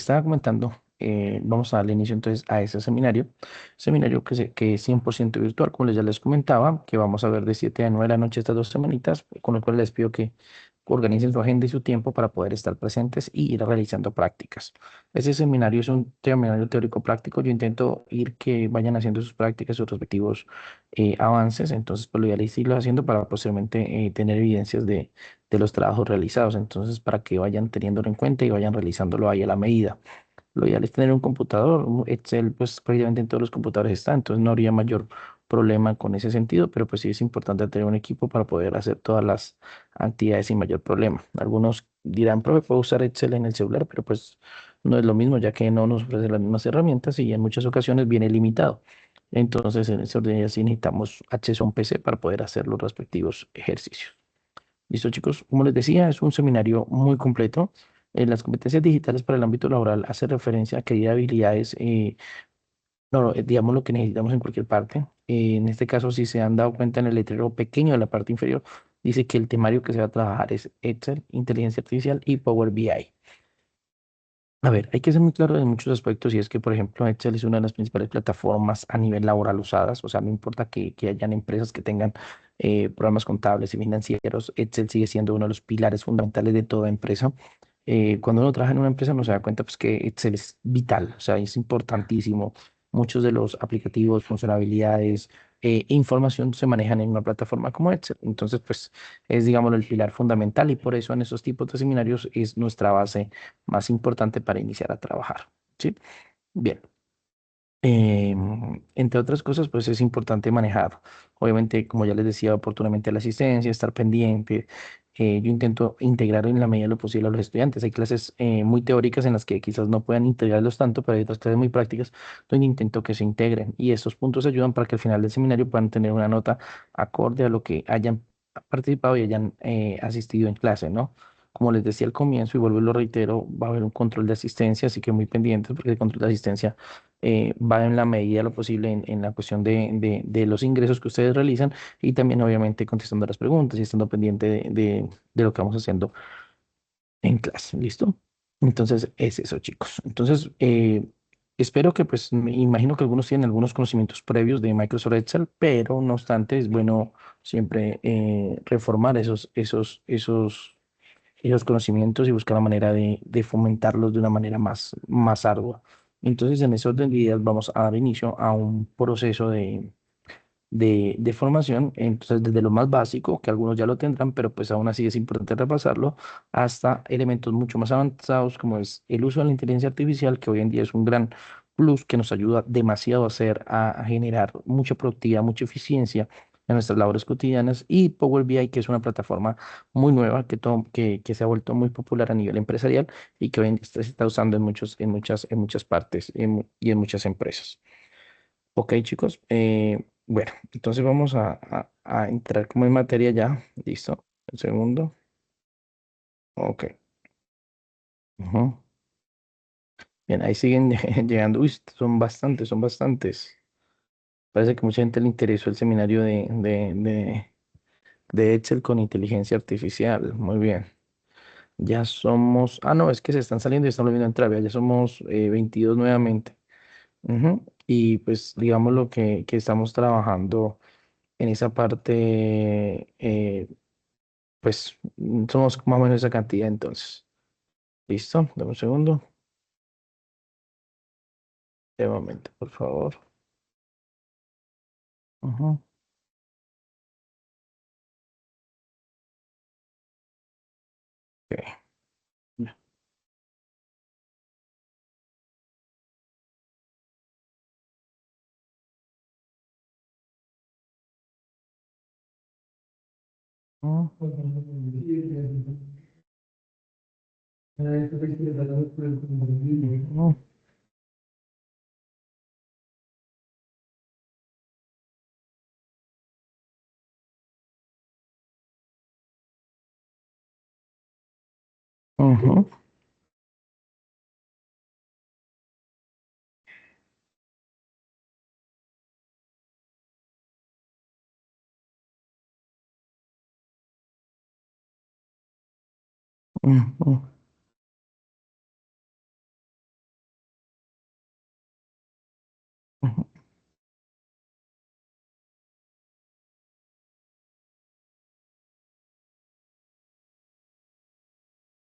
estaba comentando, vamos a darle inicio entonces a ese seminario que es 100% virtual, como ya les comentaba, que vamos a ver de 7 a 9 de la noche estas 2 semanitas, con lo cual les pido que organicen su agenda y su tiempo para poder estar presentes y ir realizando prácticas. Ese seminario es un seminario teórico práctico. Yo intento ir que vayan haciendo sus prácticas, sus respectivos avances, entonces pues lo ideal es irlo haciendo para posteriormente tener evidencias de los trabajos realizados. Entonces, para que vayan teniéndolo en cuenta y vayan realizándolo ahí a la medida. Lo ideal es tener un computador. Excel, pues prácticamente en todos los computadores está, entonces no habría mayor problema con ese sentido, pero pues sí es importante tener un equipo para poder hacer todas las actividades sin mayor problema. Algunos dirán, profe, puedo usar Excel en el celular, pero pues no es lo mismo, ya que no nos ofrece las mismas herramientas y en muchas ocasiones viene limitado. Entonces, en ese orden sí necesitamos acceso a un PC para poder hacer los respectivos ejercicios. Listo, chicos. Como les decía, es un seminario muy completo. Las competencias digitales para el ámbito laboral hace referencia a que hay habilidades, no, digamos lo que necesitamos en cualquier parte. En este caso, si se han dado cuenta en el letrero pequeño de la parte inferior, dice que el temario que se va a trabajar es Excel, inteligencia artificial y Power BI. A ver, hay que ser muy claro en muchos aspectos y es que, por ejemplo, Excel es una de las principales plataformas a nivel laboral usadas. O sea, no importa que hayan empresas que tengan programas contables y financieros, Excel sigue siendo uno de los pilares fundamentales de toda empresa. Cuando uno trabaja en una empresa, uno se da cuenta pues, que Excel es vital, o sea, es importantísimo. Muchos de los aplicativos, funcionalidades, información se manejan en una plataforma como Excel. Entonces, pues es, digamos, el pilar fundamental y por eso en esos tipos de seminarios es nuestra base más importante para iniciar a trabajar. ¿Sí? Bien. Entre otras cosas, pues es importante manejar, obviamente, como ya les decía, oportunamente la asistencia, estar pendiente. Yo intento integrar en la medida de lo posible a los estudiantes. Hay clases muy teóricas en las que quizás no puedan integrarlos tanto, pero hay otras clases muy prácticas donde intento que se integren. Y estos puntos ayudan para que al final del seminario puedan tener una nota acorde a lo que hayan participado y hayan asistido en clase, ¿no? Como les decía al comienzo, y vuelvo y lo reitero, va a haber un control de asistencia, así que muy pendientes porque el control de asistencia va en la medida de lo posible en la cuestión de los ingresos que ustedes realizan y también obviamente contestando las preguntas y estando pendiente de lo que vamos haciendo en clase. ¿Listo? Entonces es eso, chicos. Entonces, espero que, pues, me imagino que algunos tienen algunos conocimientos previos de Microsoft Excel, pero no obstante es bueno siempre reformar esos conocimientos y buscar la manera de fomentarlos de una manera más ardua. Entonces, en ese orden de ideas vamos a dar inicio a un proceso de formación, entonces desde lo más básico, que algunos ya lo tendrán, pero pues aún así es importante repasarlo, hasta elementos mucho más avanzados como es el uso de la inteligencia artificial, que hoy en día es un gran plus que nos ayuda demasiado a generar mucha productividad, mucha eficiencia en nuestras labores cotidianas, y Power BI, que es una plataforma muy nueva que se ha vuelto muy popular a nivel empresarial y que hoy en día se está usando en muchas partes y en muchas empresas. Ok, chicos. Bueno, entonces vamos a entrar como en materia ya. Listo. Un segundo. Ok. Ujú. Bien, ahí siguen llegando. Uy, son bastantes, son bastantes. Parece que mucha gente le interesó el seminario de Excel con inteligencia artificial. Muy bien. Ya somos. Ah, no, es que se están saliendo y están volviendo a entrar. Vea, ya somos 22 nuevamente. Ujú. Y pues digamos lo que estamos trabajando en esa parte. Pues somos más o menos esa cantidad entonces. ¿Listo? Dame un segundo. De momento, por favor. Ujú. Ok. Ya. Ujú. Ujú. Ujú. Ujú,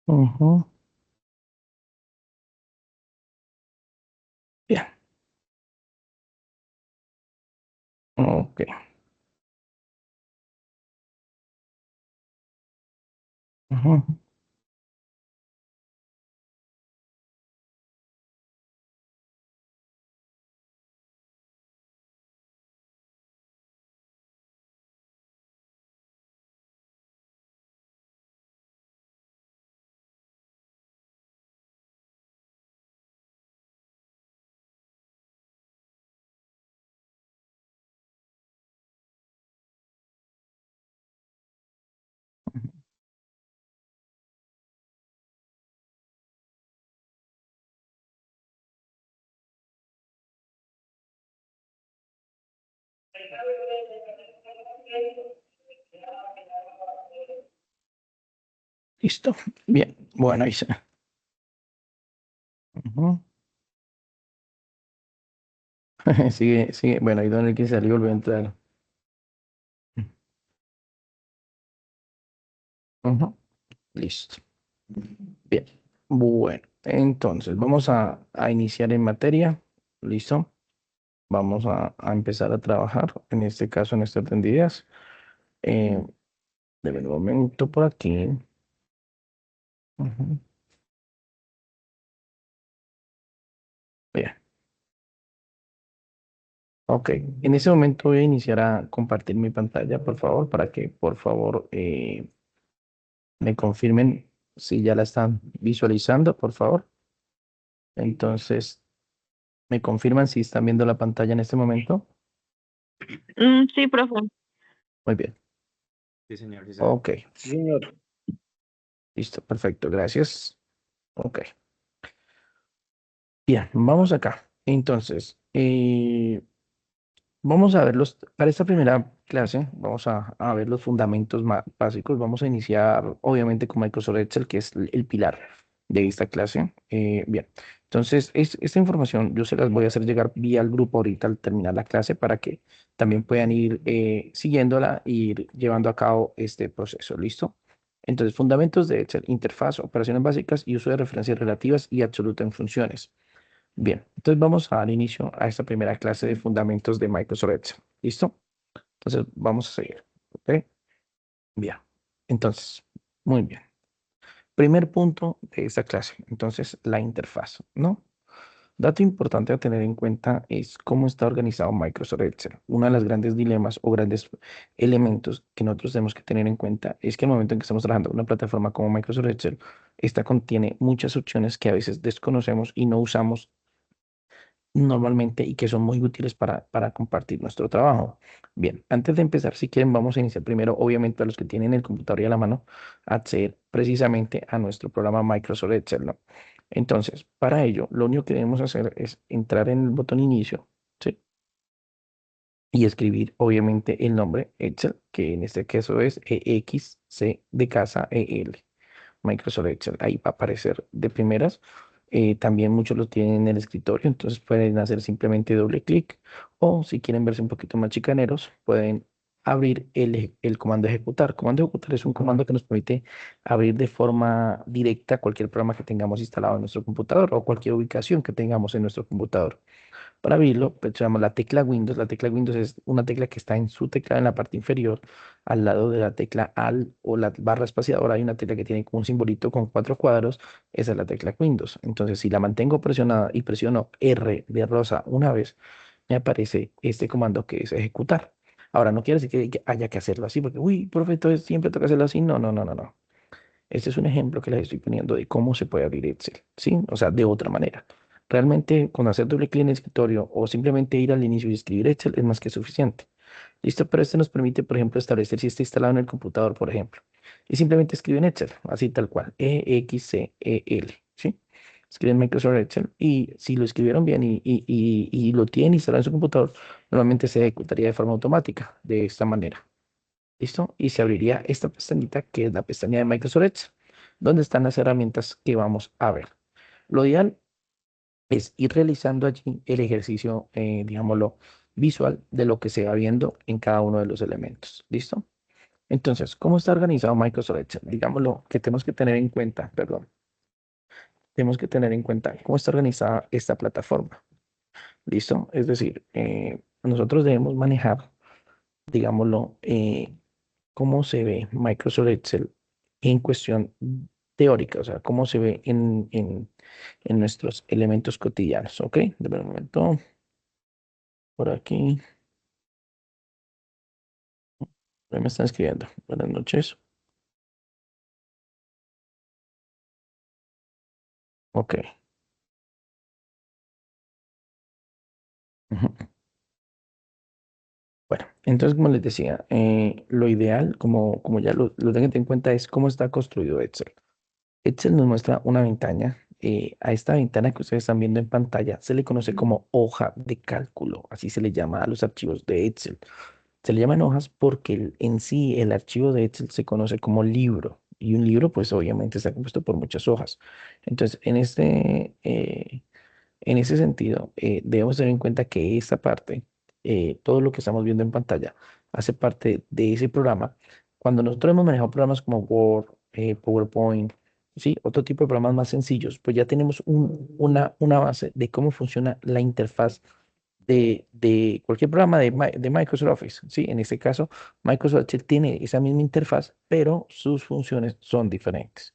ujú. Bien, ok. Ujú, listo. Bien, bueno, ahí se. Ujú. Sigue, sigue. Bueno, ahí donde el que salió volvió a entrar. Ujú, listo. Bien. Bueno, entonces vamos a iniciar en materia. ¿Listo? Vamos a empezar a trabajar, en este caso, en este orden de ideas. Eh, Deme un momento por aquí. Ujú. Bien. Ok. En ese momento voy a iniciar a compartir mi pantalla, por favor, para que, por favor, me confirmen si ya la están visualizando, por favor. Entonces, me confirman si están viendo la pantalla en este momento. Sí, profe. Muy bien. Sí, señor, sí, señor. Ok. Sí, señor. Listo. Perfecto. Gracias. Ok. Bien. Vamos acá. Entonces, vamos a ver para esta primera clase, vamos a ver los fundamentos más básicos. Vamos a iniciar, obviamente, con Microsoft Excel, que es el pilar de esta clase. Bien, entonces, esta información yo se las voy a hacer llegar vía al grupo ahorita al terminar la clase para que también puedan ir siguiéndola e ir llevando a cabo este proceso. ¿Listo? Entonces, fundamentos de Excel, interfaz, operaciones básicas y uso de referencias relativas y absolutas en funciones. Bien, entonces vamos a dar inicio a esta primera clase de fundamentos de Microsoft Excel. ¿Listo? Entonces vamos a seguir. ¿Ok? Bien. Entonces, muy bien. Primer punto de esta clase. Entonces, la interfaz, ¿no? Dato importante a tener en cuenta es cómo está organizado Microsoft Excel. Uno de los grandes dilemas o grandes elementos que nosotros tenemos que tener en cuenta es que al momento en que estamos trabajando en una plataforma como Microsoft Excel, esta contiene muchas opciones que a veces desconocemos y no usamos normalmente y que son muy útiles para compartir nuestro trabajo. Bien, antes de empezar, si quieren, vamos a iniciar primero, obviamente, a los que tienen el computador y a la mano, a acceder precisamente a nuestro programa Microsoft Excel, ¿no? Entonces, para ello, lo único que debemos hacer es entrar en el botón inicio, ¿sí? Y escribir, obviamente, el nombre Excel, que en este caso es EXC de casa EL. Microsoft Excel. Ahí va a aparecer de primeras. También muchos lo tienen en el escritorio, entonces pueden hacer simplemente doble clic o si quieren verse un poquito más chicaneros, pueden abrir el comando ejecutar. Comando ejecutar es un comando que nos permite abrir de forma directa cualquier programa que tengamos instalado en nuestro computador o cualquier ubicación que tengamos en nuestro computador. Para abrirlo, pues, usamos la tecla Windows. La tecla Windows es una tecla que está en su teclado en la parte inferior, al lado de la tecla Alt o la barra espaciadora. Hay una tecla que tiene como un simbolito con cuatro cuadros. Esa es la tecla Windows. Entonces, si la mantengo presionada y presiono R de rosa una vez, me aparece este comando que es ejecutar. Ahora, no quiere decir que haya que hacerlo así, porque, uy, profe, entonces siempre toca hacerlo así. No, no, no, no, no. Este es un ejemplo que les estoy poniendo de cómo se puede abrir Excel, ¿sí? O sea, de otra manera. Realmente, con hacer doble clic en el escritorio o simplemente ir al inicio y escribir Excel es más que suficiente. ¿Listo? Pero este nos permite, por ejemplo, establecer si está instalado en el computador, por ejemplo. Y simplemente escriben Excel, así tal cual, EXCEL, ¿sí? Escriben Microsoft Excel y si lo escribieron bien y lo tienen instalado en su computador, normalmente se ejecutaría de forma automática, de esta manera. ¿Listo? Y se abriría esta pestañita que es la pestaña de Microsoft Edge, donde están las herramientas que vamos a ver. Lo ideal es ir realizando allí el ejercicio, digámoslo, visual de lo que se va viendo en cada uno de los elementos. ¿Listo? Entonces, ¿cómo está organizado Microsoft Excel? Digámoslo que tenemos que tener en cuenta, perdón, tenemos que tener en cuenta cómo está organizada esta plataforma. ¿Listo? Es decir, nosotros debemos manejar, digámoslo, cómo se ve Microsoft Excel en cuestión teórica, o sea, cómo se ve en nuestros elementos cotidianos, ¿ok? De momento, por aquí, ahí me están escribiendo. Buenas noches. Ok. Ujú. Bueno, entonces, como les decía, lo ideal, como ya lo tengan en cuenta, es cómo está construido Excel. Excel nos muestra una ventana. A esta ventana que ustedes están viendo en pantalla se le conoce como hoja de cálculo, así se le llama a los archivos de Excel. Se le llaman hojas porque en sí el archivo de Excel se conoce como libro y un libro pues obviamente está compuesto por muchas hojas. Entonces, en ese sentido, debemos tener en cuenta que esta parte, todo lo que estamos viendo en pantalla, hace parte de ese programa. Cuando nosotros hemos manejado programas como Word, PowerPoint, sí, otro tipo de programas más sencillos, pues ya tenemos una base de cómo funciona la interfaz de cualquier programa de Microsoft Office. Sí, en este caso, Microsoft Excel tiene esa misma interfaz, pero sus funciones son diferentes.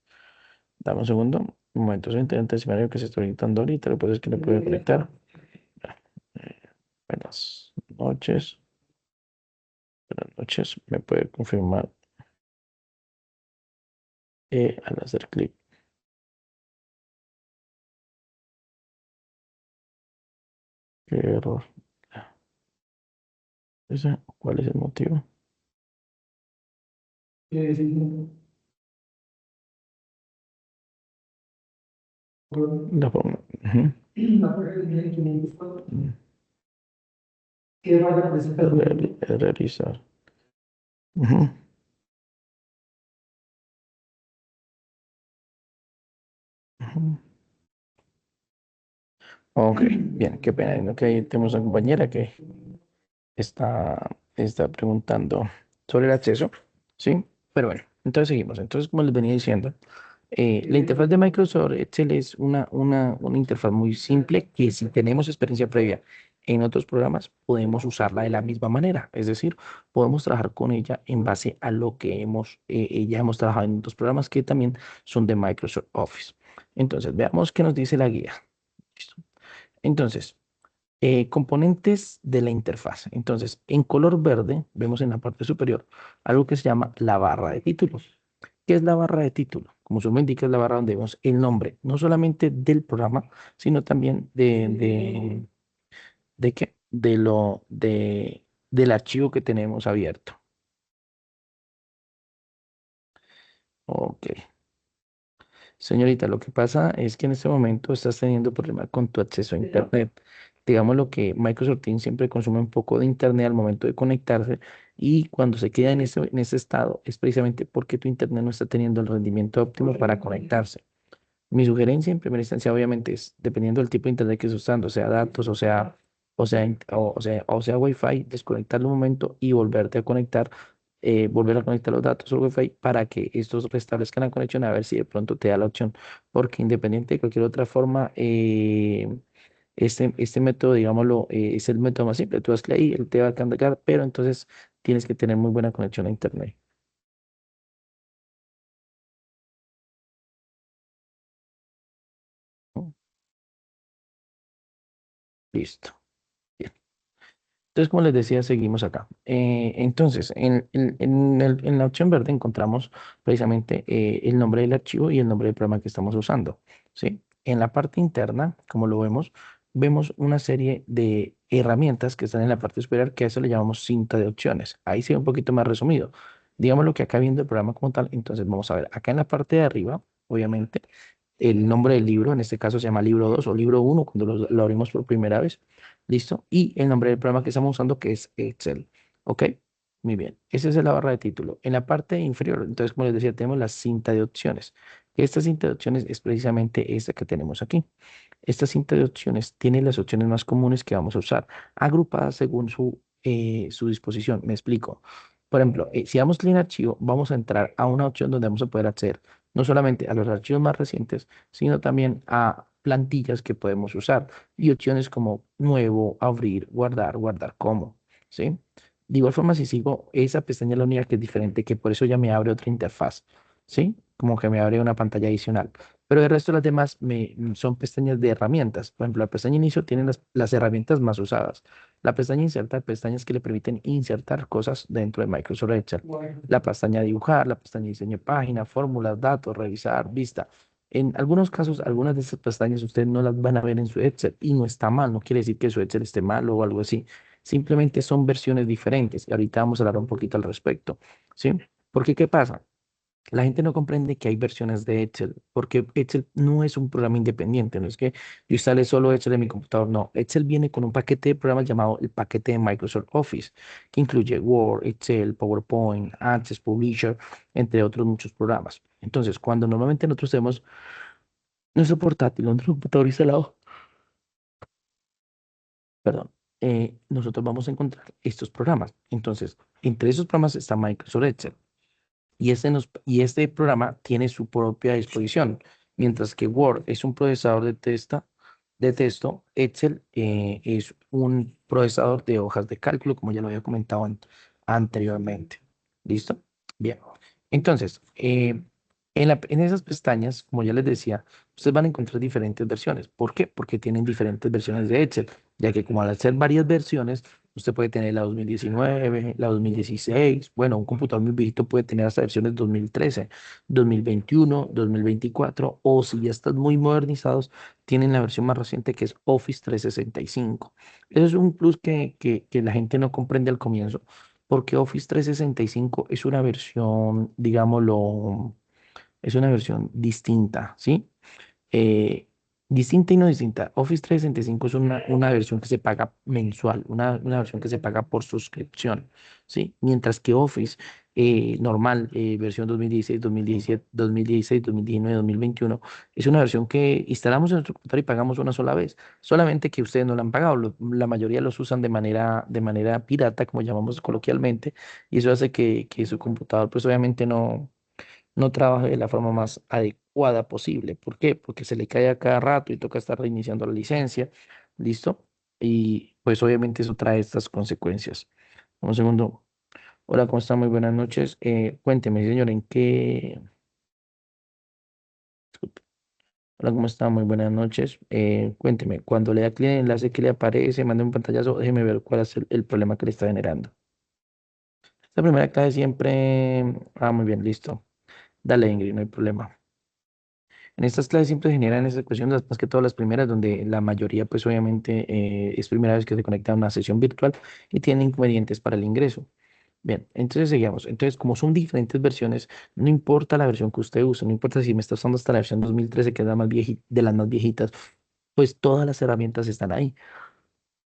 Dame un segundo. Un momento, soy internet escenario que se está conectando ahorita. Lo que pasa es que no puedo conectar. Eh, Buenas noches. Buenas noches. ¿Me puede confirmar al hacer clic? ¿Qué error? ¿Cuál es el motivo? La forma. Ujú. Mm. Realizar. Ujú. Ujú. Ok, bien, qué pena. ¿No? Que ahí tenemos una compañera que está preguntando sobre el acceso, ¿sí? Pero bueno, entonces seguimos. Entonces, como les venía diciendo, la interfaz de Microsoft Excel es una interfaz muy simple que si tenemos experiencia previa en otros programas, podemos usarla de la misma manera. Es decir, podemos trabajar con ella en base a lo que ya hemos trabajado en otros programas que también son de Microsoft Office. Entonces, veamos qué nos dice la guía. ¿Listo? Entonces, componentes de la interfaz. Entonces, en color verde vemos en la parte superior algo que se llama la barra de títulos. ¿Qué es la barra de título? Como su nombre indica, es la barra donde vemos el nombre, no solamente del programa, sino también ¿de qué? Del archivo que tenemos abierto. Ok. Señorita, lo que pasa es que en este momento estás teniendo problemas con tu acceso a Internet. Digamos lo que Microsoft Teams siempre consume un poco de Internet al momento de conectarse y cuando se queda en ese estado es precisamente porque tu Internet no está teniendo el rendimiento óptimo para conectarse. Mi sugerencia en primera instancia obviamente es, dependiendo del tipo de Internet que estés usando, sea datos, o sea Wi-Fi, desconectarlo un momento y volver a conectar los datos al Wi-Fi para que estos restablezcan la conexión a ver si de pronto te da la opción. Porque independiente de cualquier otra forma, este método, digámoslo, es el método más simple. Tú das clic ahí, él te va a cargar, pero entonces tienes que tener muy buena conexión a Internet. ¿No? Listo. Bien. Entonces, como les decía, seguimos acá. Entonces, en la opción verde encontramos precisamente el nombre del archivo y el nombre del programa que estamos usando, ¿sí? En la parte interna, como lo vemos una serie de herramientas que están en la parte superior, que a eso le llamamos cinta de opciones. Ahí sí un poquito más resumido. Digamos lo que acá viendo el programa como tal, entonces vamos a ver, acá en la parte de arriba, obviamente, el nombre del libro, en este caso se llama libro 2 o libro uno cuando lo abrimos por primera vez. ¿Listo? Y el nombre del programa que estamos usando, que es Excel. ¿Ok? Muy bien. Esa es la barra de título. En la parte inferior, entonces, como les decía, tenemos la cinta de opciones. Estas cinta de opciones es precisamente esta que tenemos aquí. Esta cinta de opciones tiene las opciones más comunes que vamos a usar, agrupadas según su disposición. Me explico. Por ejemplo, si damos clic en archivo, vamos a entrar a una opción donde vamos a poder acceder no solamente a los archivos más recientes, sino también a plantillas que podemos usar y opciones como nuevo, abrir, guardar, guardar como, ¿sí? De igual forma, si sigo esa pestaña es la única que es diferente, que por eso ya me abre otra interfaz, ¿sí? Como que me abre una pantalla adicional. Pero el resto de las demás son pestañas de herramientas. Por ejemplo, la pestaña inicio tiene las herramientas más usadas. La pestaña insertar, pestañas que le permiten insertar cosas dentro de Microsoft Excel. La pestaña dibujar, la pestaña diseño de página, fórmulas, datos, revisar, vista. En algunos casos, algunas de estas pestañas ustedes no las van a ver en su Excel y no está mal, no quiere decir que su Excel esté mal o algo así. Simplemente son versiones diferentes y ahorita vamos a hablar un poquito al respecto, ¿sí? Porque, ¿qué pasa? La gente no comprende que hay versiones de Excel, porque Excel no es un programa independiente, no es que yo instale solo Excel en mi computador, no. Excel viene con un paquete de programas llamado el paquete de Microsoft Office, que incluye Word, Excel, PowerPoint, Access, Publisher, entre otros muchos programas. Entonces, cuando normalmente nosotros tenemos nuestro portátil, nuestro computador instalado, perdón, nosotros vamos a encontrar estos programas. Entonces, entre esos programas está Microsoft Excel. Y este programa tiene su propia disposición, mientras que Word es un procesador de texto, Excel es un procesador de hojas de cálculo, como ya lo había comentado anteriormente. ¿Listo? Bien. Entonces, en esas pestañas, como ya les decía, ustedes van a encontrar diferentes versiones. ¿Por qué? Porque tienen diferentes versiones de Excel, ya que como al ser varias versiones, usted puede tener la 2019, la 2016. Bueno, un computador muy viejito puede tener hasta versiones 2013, 2021, 2024. O si ya están muy modernizados, tienen la versión más reciente que es Office 365. Eso es un plus que la gente no comprende al comienzo, porque Office 365 es una versión, digámoslo, es una versión distinta, ¿sí? eh, Distinta y no distinta. Office 365 es una versión que se paga mensual, una versión que se paga por suscripción, ¿sí? Mientras que Office normal, versión 2016, 2017, 2016, 2019, 2021, es una versión que instalamos en nuestro computador y pagamos una sola vez. Solamente que ustedes no la han pagado. La mayoría los usan de manera pirata, como llamamos coloquialmente, y eso hace que su computador, pues obviamente no trabaje de la forma más adecuada posible. ¿Por qué? Porque se le cae a cada rato y toca estar reiniciando la licencia. ¿Listo? Y pues obviamente eso trae estas consecuencias. Un segundo. Hola, ¿cómo está? Muy buenas noches. Cuénteme, señor, ¿en qué? Disculpe. Hola, ¿cómo está? Muy buenas noches. Cuénteme, cuando le da clic en el enlace que le aparece, mande un pantallazo, déjeme ver cuál es el problema que le está generando. La primera clave siempre. Ah, muy bien, listo. Dale, Ingrid, no hay problema. En estas clases siempre se generan esas ecuaciones, más que todas las primeras, donde la mayoría, pues obviamente, es primera vez que se conecta a una sesión virtual y tiene inconvenientes para el ingreso. Bien, entonces seguimos. Entonces, como son diferentes versiones, no importa la versión que usted use, no importa si me está usando hasta la versión 2013, que es la más de las más viejitas, pues todas las herramientas están ahí.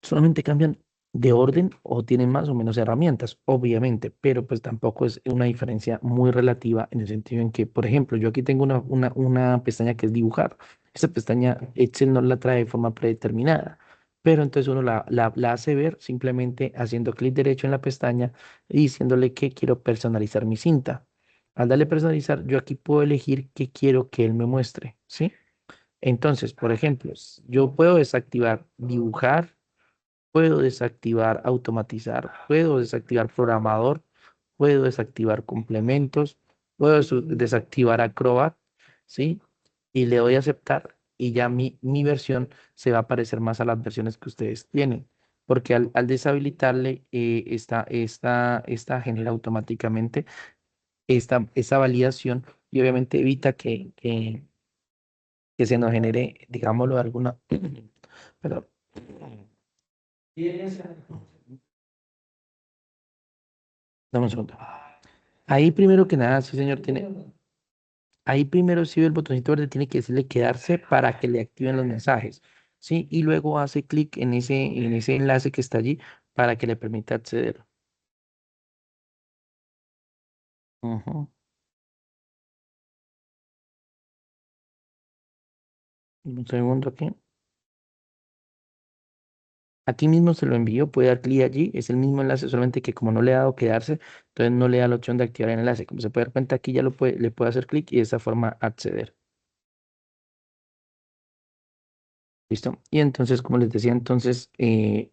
Solamente cambian de orden o tienen más o menos herramientas, obviamente, pero pues tampoco es una diferencia muy relativa en el sentido en que, por ejemplo, yo aquí tengo una pestaña que es dibujar. Esa pestaña Excel no la trae de forma predeterminada, pero entonces uno la hace ver simplemente haciendo clic derecho en la pestaña y diciéndole que quiero personalizar mi cinta. Al darle personalizar, yo aquí puedo elegir qué quiero que él me muestre, ¿sí? Entonces, por ejemplo, yo puedo desactivar dibujar. Puedo desactivar automatizar, puedo desactivar programador, puedo desactivar complementos, puedo desactivar Acrobat, ¿sí? Y le doy a aceptar y ya mi versión se va a parecer más a las versiones que ustedes tienen. Porque al deshabilitarle, esta genera automáticamente esta validación y obviamente evita que se nos genere, digámoslo, alguna. Perdón. Dame un segundo. Ahí primero que nada, sí, señor, ahí primero si ve el botoncito verde, tiene que decirle quedarse para que le activen los mensajes, ¿sí? Y luego hace clic en ese enlace que está allí para que le permita acceder. Ujú. Un segundo aquí. Aquí mismo se lo envío, puede dar clic allí, es el mismo enlace, solamente que como no le ha dado quedarse, entonces no le da la opción de activar el enlace. Como se puede dar cuenta, aquí ya le puede hacer clic y de esa forma acceder. ¿Listo? Y entonces, como les decía, entonces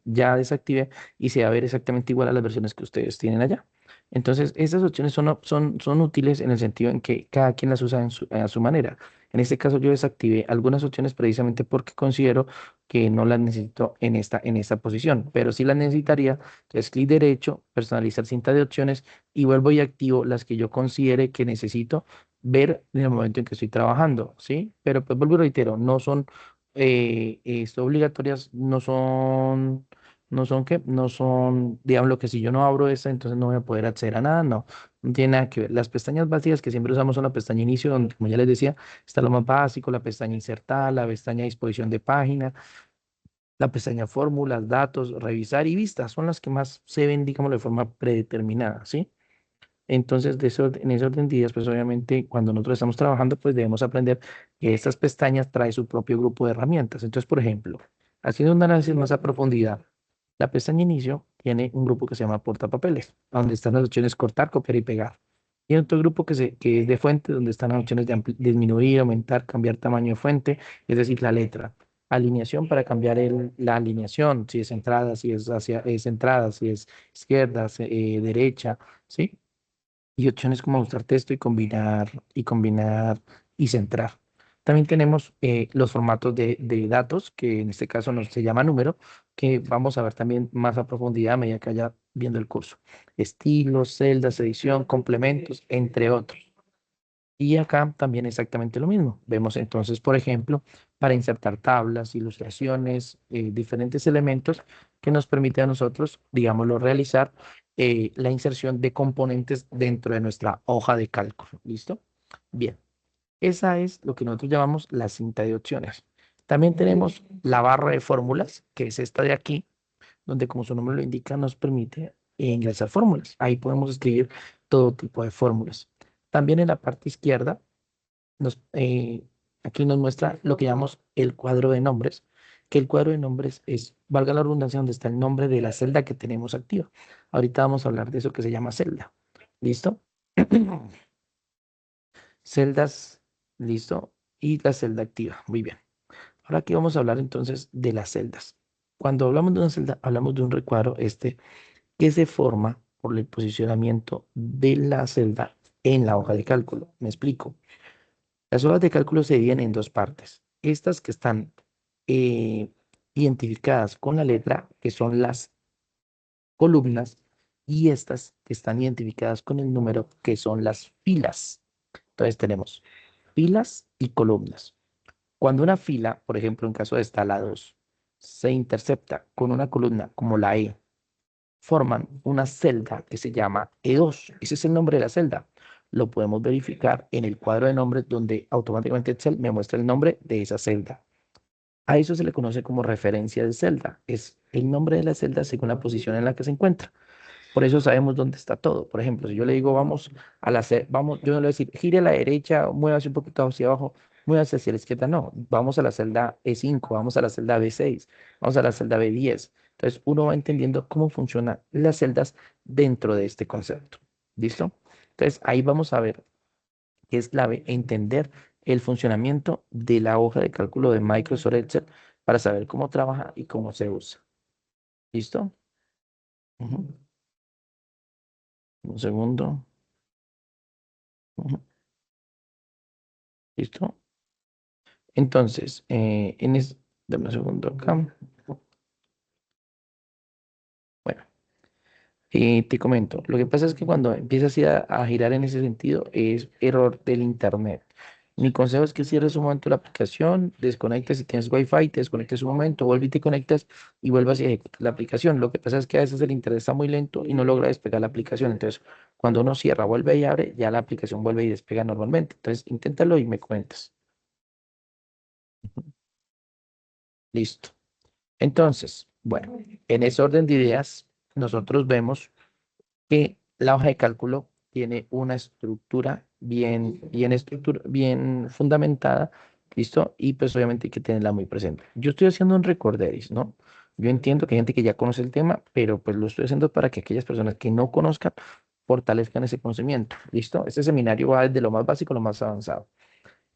ya desactive y se va a ver exactamente igual a las versiones que ustedes tienen allá. Entonces, estas opciones son útiles en el sentido en que cada quien las usa a su manera. En este caso, yo desactivé algunas opciones precisamente porque considero que no las necesito en esta posición, pero sí las necesitaría. Entonces, clic derecho, personalizar cinta de opciones y vuelvo y activo las que yo considere que necesito ver en el momento en que estoy trabajando, ¿sí? Pero pues vuelvo y reitero, no son obligatorias, no son, digamos, lo que si yo no abro esta, entonces no voy a poder acceder a nada, no tiene nada que ver. Las pestañas básicas que siempre usamos son la pestaña inicio, donde, como ya les decía, está lo más básico, la pestaña insertar, la pestaña disposición de página, la pestaña fórmulas, datos, revisar y vistas, son las que más se ven, digamos, de forma predeterminada, ¿sí? Entonces, en ese orden de ideas, pues obviamente cuando nosotros estamos trabajando, pues debemos aprender que estas pestañas traen su propio grupo de herramientas. Entonces, por ejemplo, haciendo un análisis más a profundidad, la pestaña inicio tiene un grupo que se llama portapapeles, donde están las opciones cortar, copiar y pegar. Y otro grupo que es de fuente, donde están las opciones de disminuir, aumentar, cambiar tamaño de fuente, es decir, la letra. Alineación para cambiar la alineación, si es entrada, es entrada, si es izquierda, derecha, ¿sí? Y opciones como ajustar texto y centrar. También tenemos los formatos de datos, que en este caso se llama número, que vamos a ver también más a profundidad a medida que vaya viendo el curso. Estilos, celdas, edición, complementos, entre otros. Y acá también exactamente lo mismo. Vemos entonces, por ejemplo, para insertar tablas, ilustraciones, diferentes elementos que nos permiten a nosotros, digámoslo, realizar la inserción de componentes dentro de nuestra hoja de cálculo. ¿Listo? Bien, esa es lo que nosotros llamamos la cinta de opciones. También tenemos la barra de fórmulas, que es esta de aquí, donde como su nombre lo indica, nos permite ingresar fórmulas. Ahí podemos escribir todo tipo de fórmulas. También en la parte izquierda nos, eh, aquí nos muestra lo que llamamos el cuadro de nombres, que el cuadro de nombres es, valga la redundancia, donde está el nombre de la celda que tenemos activa. Ahorita vamos a hablar de eso que se llama celda. ¿Listo? Celdas, listo. Y la celda activa. Muy bien. Ahora aquí vamos a hablar entonces de las celdas. Cuando hablamos de una celda, hablamos de un recuadro que se forma por el posicionamiento de la celda en la hoja de cálculo. Me explico. Las hojas de cálculo se dividen en dos partes. Estas que están eh, identificadas con la letra, que son las columnas, y estas que están identificadas con el número, que son las filas. Entonces tenemos filas y columnas. Cuando una fila, por ejemplo, en caso de esta, la 2, se intercepta con una columna como la E, forman una celda que se llama E2. Ese es el nombre de la celda. Lo podemos verificar en el cuadro de nombres donde automáticamente Excel me muestra el nombre de esa celda. A eso se le conoce como referencia de celda. Es el nombre de la celda según la posición en la que se encuentra. Por eso sabemos dónde está todo. Por ejemplo, si yo le digo vamos vamos, yo no le voy a decir gire a la derecha, muévase un poquito hacia abajo, muévase hacia la izquierda. No, vamos a la celda E5, vamos a la celda B6, vamos a la celda B10. Entonces uno va entendiendo cómo funcionan las celdas dentro de este concepto. ¿Listo? Entonces ahí vamos a ver que es clave entender el funcionamiento de la hoja de cálculo de Microsoft Excel para saber cómo trabaja y cómo se usa. ¿Listo? Ujú. Un segundo. Ujú. ¿Listo? Entonces, dame un segundo acá. Bueno, te comento. Lo que pasa es que cuando empiezas a girar en ese sentido, es error del internet. Mi consejo es que cierres un momento la aplicación, desconectes si tienes Wi-Fi, te desconectes un momento, vuelves y te conectas y vuelvas y ejecutas la aplicación. Lo que pasa es que a veces el internet está muy lento y no logra despegar la aplicación. Entonces, cuando uno cierra, vuelve y abre, ya la aplicación vuelve y despega normalmente. Entonces, inténtalo y me cuentas. Listo. Entonces, bueno, en ese orden de ideas, nosotros vemos que la hoja de cálculo tiene una estructura bien fundamentada ¿Listo? Y pues obviamente hay que tenerla muy presente. Yo estoy haciendo un recorderis, ¿no? Yo entiendo que hay gente que ya conoce el tema, pero pues lo estoy haciendo para que aquellas personas que no conozcan fortalezcan ese conocimiento. ¿Listo? Este seminario va desde lo más básico a lo más avanzado.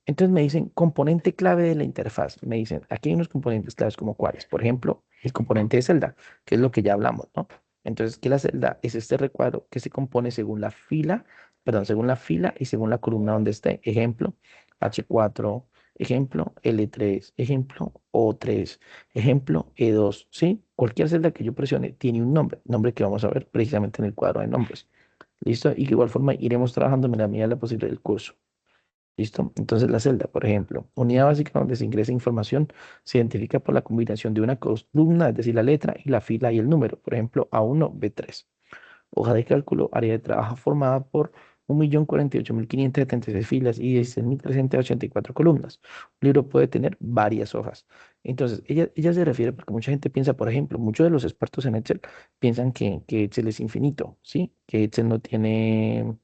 Entonces me dicen componente clave de la interfaz. Me dicen, aquí hay unos componentes claves como cuáles. Por ejemplo, el componente de celda, que es lo que ya hablamos, ¿no? Entonces, que la celda es este recuadro que se compone según la fila, perdón, según la fila y según la columna donde esté. Ejemplo, H4, ejemplo, L3, ejemplo, O3, ejemplo, E2, ¿sí? Cualquier celda que yo presione tiene un nombre que vamos a ver precisamente en el cuadro de nombres. ¿Listo? Y que igual forma iremos trabajando en la medida de la posible del curso. ¿Listo? Entonces la celda, por ejemplo, unidad básica donde se ingresa información, se identifica por la combinación de una columna, es decir, la letra y la fila y el número, por ejemplo, A1, B3. Hoja de cálculo, área de trabajo formada por 1.048.576 filas y 16.384 columnas. Un libro puede tener varias hojas. Entonces, ella se refiere, porque mucha gente piensa, por ejemplo, muchos de los expertos en Excel piensan que Excel es infinito, ¿sí? Que Excel no tiene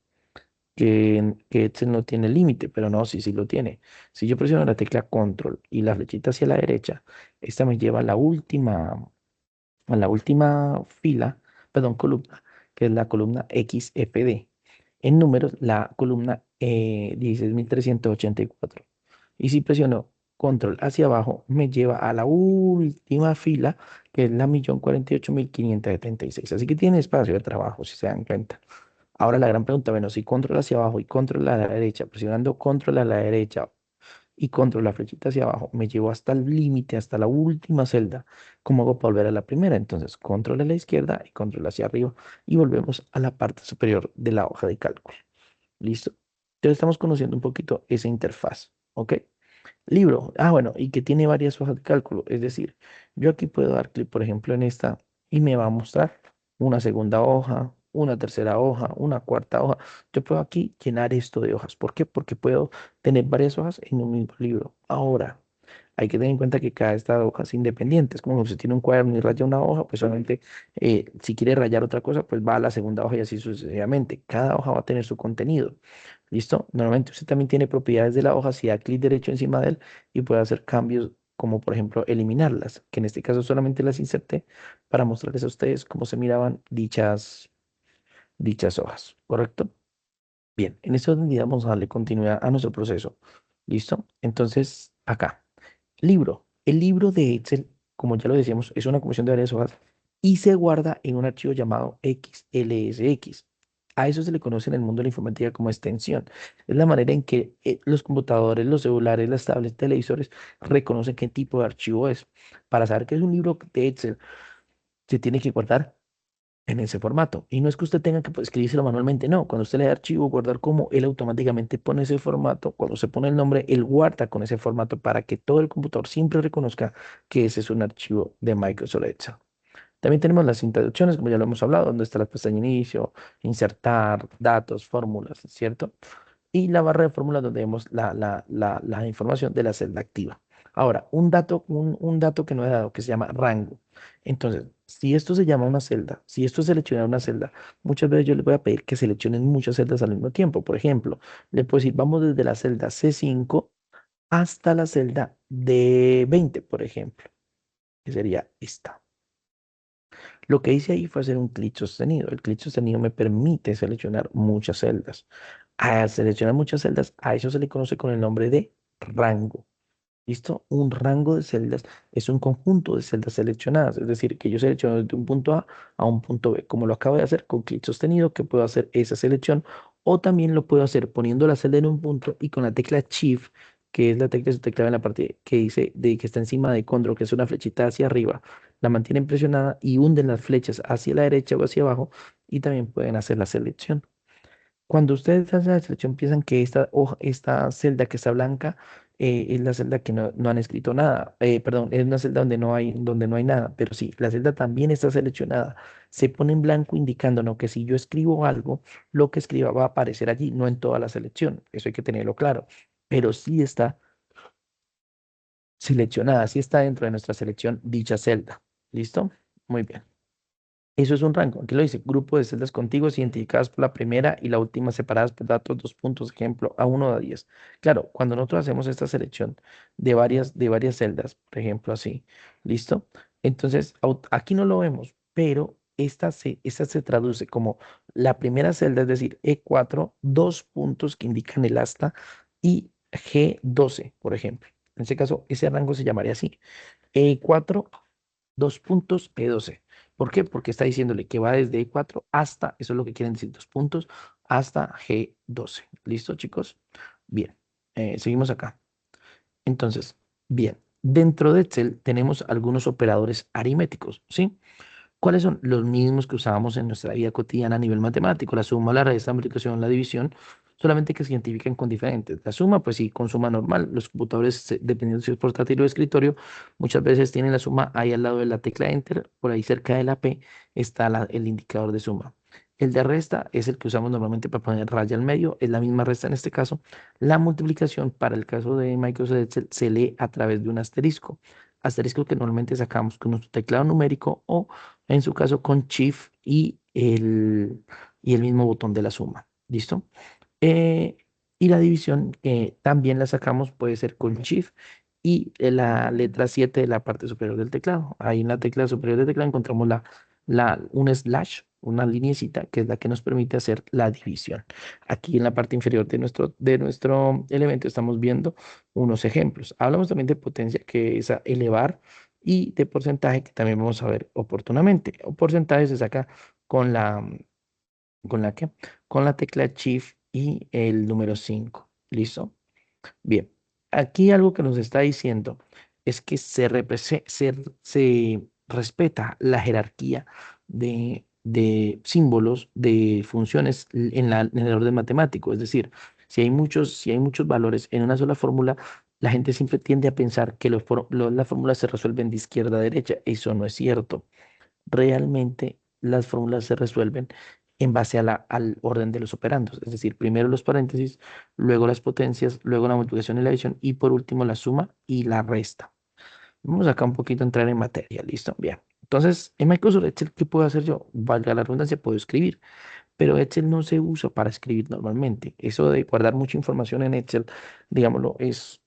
que Excel no tiene límite, pero no, sí, sí lo tiene. Si yo presiono la tecla Control y la flechita hacia la derecha, esta me lleva a la última fila, perdón, columna, que es la columna XFD. En números, la columna 16.384. Y si presiono Control hacia abajo, me lleva a la última fila, que es la 1.048.576. Así que tiene espacio de trabajo, si se dan cuenta. Ahora la gran pregunta, bueno, si control hacia abajo y control a la derecha, presionando control a la derecha y control la flechita hacia abajo, me llevo hasta el límite, hasta la última celda. ¿Cómo hago para volver a la primera? Entonces, control a la izquierda y control hacia arriba y volvemos a la parte superior de la hoja de cálculo. ¿Listo? Entonces estamos conociendo un poquito esa interfaz, ¿ok? Libro. Ah, bueno, y que tiene varias hojas de cálculo. Es decir, yo aquí puedo dar clic, por ejemplo, en esta y me va a mostrar una segunda hoja, una tercera hoja, una cuarta hoja. Yo puedo aquí llenar esto de hojas. ¿Por qué? Porque puedo tener varias hojas en un mismo libro. Ahora, hay que tener en cuenta que cada esta hoja es independiente. Es como si tiene un cuaderno y raya una hoja, pues solamente si quiere rayar otra cosa, pues va a la segunda hoja y así sucesivamente. Cada hoja va a tener su contenido. ¿Listo? Normalmente usted también tiene propiedades de la hoja si da clic derecho encima de él y puede hacer cambios como por ejemplo eliminarlas, que en este caso solamente las inserté para mostrarles a ustedes cómo se miraban dichas hojas, ¿correcto? Bien, en este orden vamos a darle continuidad a nuestro proceso. ¿Listo? Entonces, acá. Libro. El libro de Excel, como ya lo decíamos, es una comisión de varias hojas y se guarda en un archivo llamado XLSX. A eso se le conoce en el mundo de la informática como extensión. Es la manera en que los computadores, los celulares, las tablets, televisores reconocen qué tipo de archivo es. Para saber que es un libro de Excel, se tiene que guardar en ese formato. Y no es que usted tenga que pues, escribírselo manualmente, no. Cuando usted le da archivo, guardar como, él automáticamente pone ese formato. Cuando se pone el nombre, él guarda con ese formato para que todo el computador siempre reconozca que ese es un archivo de Microsoft Excel. También tenemos las introducciones, como ya lo hemos hablado, donde está la pestaña inicio, insertar, datos, fórmulas, ¿cierto? Y la barra de fórmulas donde vemos la información de la celda activa. Ahora, un dato que no he dado, que se llama rango. Entonces, si esto se llama una celda, si esto es seleccionar una celda, muchas veces yo les voy a pedir que seleccionen muchas celdas al mismo tiempo. Por ejemplo, le puedo decir, vamos desde la celda C5 hasta la celda D20, por ejemplo, que sería esta. Lo que hice ahí fue hacer un clic sostenido. El clic sostenido me permite seleccionar muchas celdas. Al seleccionar muchas celdas, a eso se le conoce con el nombre de rango. ¿Listo? Un rango de celdas es un conjunto de celdas seleccionadas, es decir, que yo selecciono desde un punto a un punto B, como lo acabo de hacer con clic sostenido, que puedo hacer esa selección, o también lo puedo hacer poniendo la celda en un punto y con la tecla Shift, que es la tecla de su teclado en la parte que dice que está encima de Control, que es una flechita hacia arriba, la mantienen presionada y hunden las flechas hacia la derecha o hacia abajo, y también pueden hacer la selección. Cuando ustedes hacen la selección, piensan que esta hoja, esta celda que está blanca es la celda que no han escrito nada. Perdón, es una celda donde no hay nada. Pero sí, la celda también está seleccionada. Se pone en blanco indicándonos que si yo escribo algo, lo que escriba va a aparecer allí, no en toda la selección. Eso hay que tenerlo claro. Pero sí está seleccionada, sí está dentro de nuestra selección dicha celda. ¿Listo? Muy bien. Eso es un rango. Aquí lo dice, grupo de celdas contiguas identificadas por la primera y la última separadas por datos, dos puntos, ejemplo, A1 a 10. Claro, cuando nosotros hacemos esta selección de varias celdas, por ejemplo, así, ¿listo? Entonces, aquí no lo vemos, pero esta se traduce como la primera celda, es decir, E4, dos puntos que indican el asta y G12, por ejemplo. En este caso, ese rango se llamaría así, E4 dos puntos E12. ¿Por qué? Porque está diciéndole que va desde E4 hasta, eso es lo que quieren decir, dos puntos, hasta G12. ¿Listo, chicos? Bien, seguimos acá. Entonces, bien, dentro de Excel tenemos algunos operadores aritméticos, ¿sí? ¿Cuáles son los mismos que usábamos en nuestra vida cotidiana a nivel matemático? La suma, la resta, la multiplicación, la división, solamente que se identifican con diferentes. La suma, pues sí, con suma normal. Los computadores, dependiendo si es portátil o de escritorio, muchas veces tienen la suma ahí al lado de la tecla Enter, por ahí cerca de la P está el indicador de suma. El de resta es el que usamos normalmente para poner raya al medio, es la misma resta en este caso. La multiplicación, para el caso de Microsoft Excel, se lee a través de un asterisco. Asterisco que normalmente sacamos con nuestro teclado numérico o en su caso con Shift y el mismo botón de la suma. ¿Listo? Eh, y la división también la sacamos, puede ser con Shift y la letra 7 de la parte superior del teclado. Ahí en la tecla superior del teclado encontramos un slash, una lineecita, que es la que nos permite hacer la división. Aquí en la parte inferior de nuestro elemento estamos viendo unos ejemplos. Hablamos también de potencia, que es a elevar, y de porcentaje, que también vamos a ver oportunamente. O porcentaje se saca con ¿con la qué? Con la tecla Shift y el número 5. ¿Listo? Bien. Aquí algo que nos está diciendo es que se respeta la jerarquía de símbolos, de funciones en el orden matemático. Es decir, si hay muchos valores en una sola fórmula, la gente siempre tiende a pensar que las fórmulas se resuelven de izquierda a derecha. Eso no es cierto. Realmente las fórmulas se resuelven en base al orden de los operandos, es decir, primero los paréntesis, luego las potencias, luego la multiplicación y la división y por último la suma y la resta. Vamos acá un poquito a entrar en materia, ¿listo? Bien. Entonces, en Microsoft Excel, ¿qué puedo hacer yo? Valga la redundancia, puedo escribir, pero Excel no se usa para escribir normalmente. Eso de guardar mucha información en Excel, digámoslo, es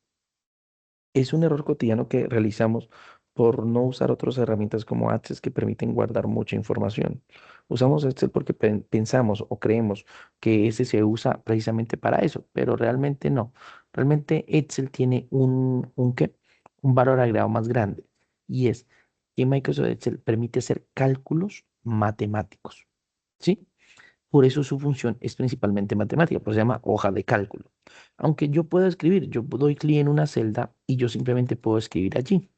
un error cotidiano que realizamos por no usar otras herramientas como Access que permiten guardar mucha información. Usamos Excel porque pensamos o creemos que ese se usa precisamente para eso, pero realmente no. Realmente Excel tiene ¿qué? Un valor agregado más grande, y es que Microsoft Excel permite hacer cálculos matemáticos, ¿sí? Por eso su función es principalmente matemática, pues se llama hoja de cálculo. Aunque yo puedo escribir, yo doy clic en una celda y yo simplemente puedo escribir allí.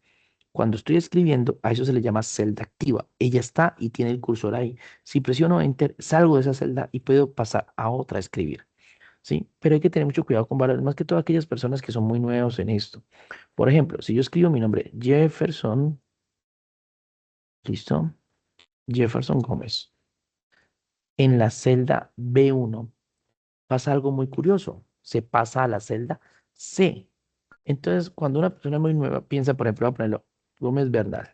Cuando estoy escribiendo, a eso se le llama celda activa. Ella está y tiene el cursor ahí. Si presiono Enter, salgo de esa celda y puedo pasar a otra a escribir. ¿Sí? Pero hay que tener mucho cuidado con valores, más que todas aquellas personas que son muy nuevos en esto. Por ejemplo, si yo escribo mi nombre, Jefferson, ¿listo? Jefferson Gómez, en la celda B1 pasa algo muy curioso. Se pasa a la celda C. Entonces, cuando una persona muy nueva piensa, por ejemplo, voy a ponerlo Gómez Bernal.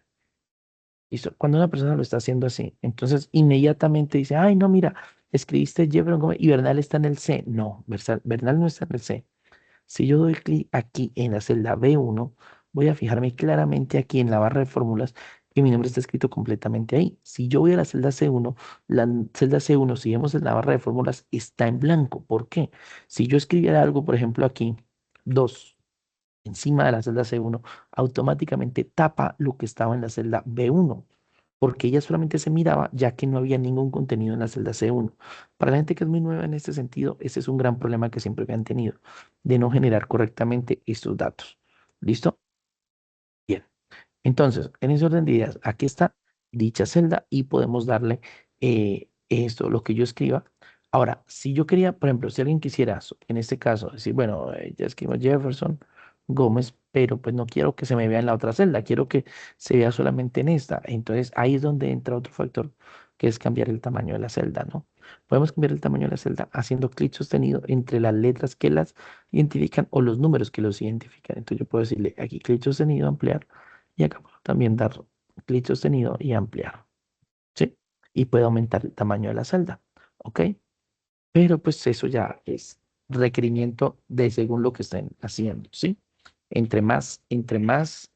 ¿Listo? Cuando una persona lo está haciendo así, entonces inmediatamente dice, ay, no, mira, escribiste Jefferson Gómez y Bernal está en el C. No, Bernal no está en el C. Si yo doy clic aquí en la celda B1, voy a fijarme claramente aquí en la barra de fórmulas que mi nombre está escrito completamente ahí. Si yo voy a la celda C1, celda C1, si vemos en la barra de fórmulas, está en blanco. ¿Por qué? Si yo escribiera algo, por ejemplo, aquí, 2 encima de la celda C1, automáticamente tapa lo que estaba en la celda B1, porque ella solamente se miraba ya que no había ningún contenido en la celda C1. Para la gente que es muy nueva en este sentido, ese es un gran problema que siempre habían tenido, de no generar correctamente estos datos. ¿Listo? Bien. Entonces, en ese orden de ideas, aquí está dicha celda y podemos darle esto, lo que yo escriba. Ahora, si yo quería, por ejemplo, si alguien quisiera, en este caso, decir, bueno, ya escribo Jefferson Gómez, pero pues no quiero que se me vea en la otra celda, quiero que se vea solamente en esta. Entonces, ahí es donde entra otro factor, que es cambiar el tamaño de la celda, ¿no? Podemos cambiar el tamaño de la celda haciendo clic sostenido entre las letras que las identifican o los números que los identifican. Entonces, yo puedo decirle aquí clic sostenido, ampliar y acá puedo también dar clic sostenido y ampliar. ¿Sí? y puede aumentar el tamaño de la celda, ¿ok? Pero pues eso ya es requerimiento de según lo que estén haciendo, ¿sí? Entre más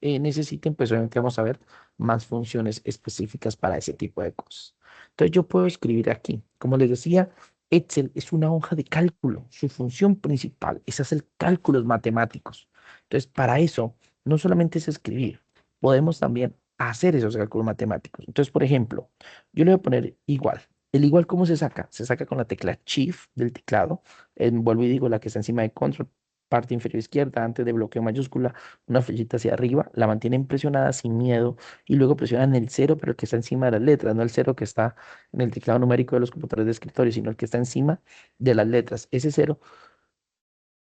necesiten, pues obviamente vamos a ver más funciones específicas para ese tipo de cosas. Entonces yo puedo escribir aquí, como les decía, Excel es una hoja de cálculo. Su función principal es hacer cálculos matemáticos. Entonces, para eso, no solamente es escribir, podemos también hacer esos cálculos matemáticos. Entonces, por ejemplo, yo le voy a poner igual. El igual, ¿cómo se saca? Se saca con la tecla Shift del teclado. Vuelvo y digo, la que está encima de Control, parte inferior izquierda, antes de bloqueo mayúscula, una flechita hacia arriba, la mantienen presionada sin miedo y luego presionan el cero, pero el que está encima de las letras, no el cero que está en el teclado numérico de los computadores de escritorio, sino el que está encima de las letras, ese cero,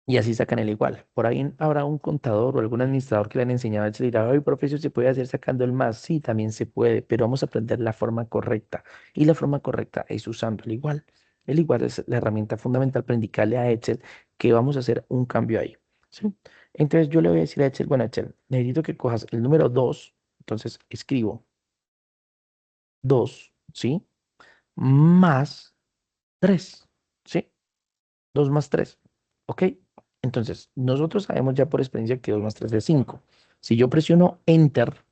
y así sacan el igual. Por ahí habrá un contador o algún administrador que le han enseñado a Excel y dirá, oye, profesor, ¿se puede hacer sacando el más? Sí, también se puede, pero vamos a aprender la forma correcta. Y la forma correcta es usando el igual. El igual es la herramienta fundamental para indicarle a Excel que vamos a hacer un cambio ahí, ¿sí? Entonces yo le voy a decir a Excel, bueno, Excel, necesito que cojas el número 2, entonces escribo 2, ¿sí? Más 3, ¿sí? 2 más 3, ¿ok? Entonces, nosotros sabemos ya por experiencia que 2 más 3 es 5. Si yo presiono Enter,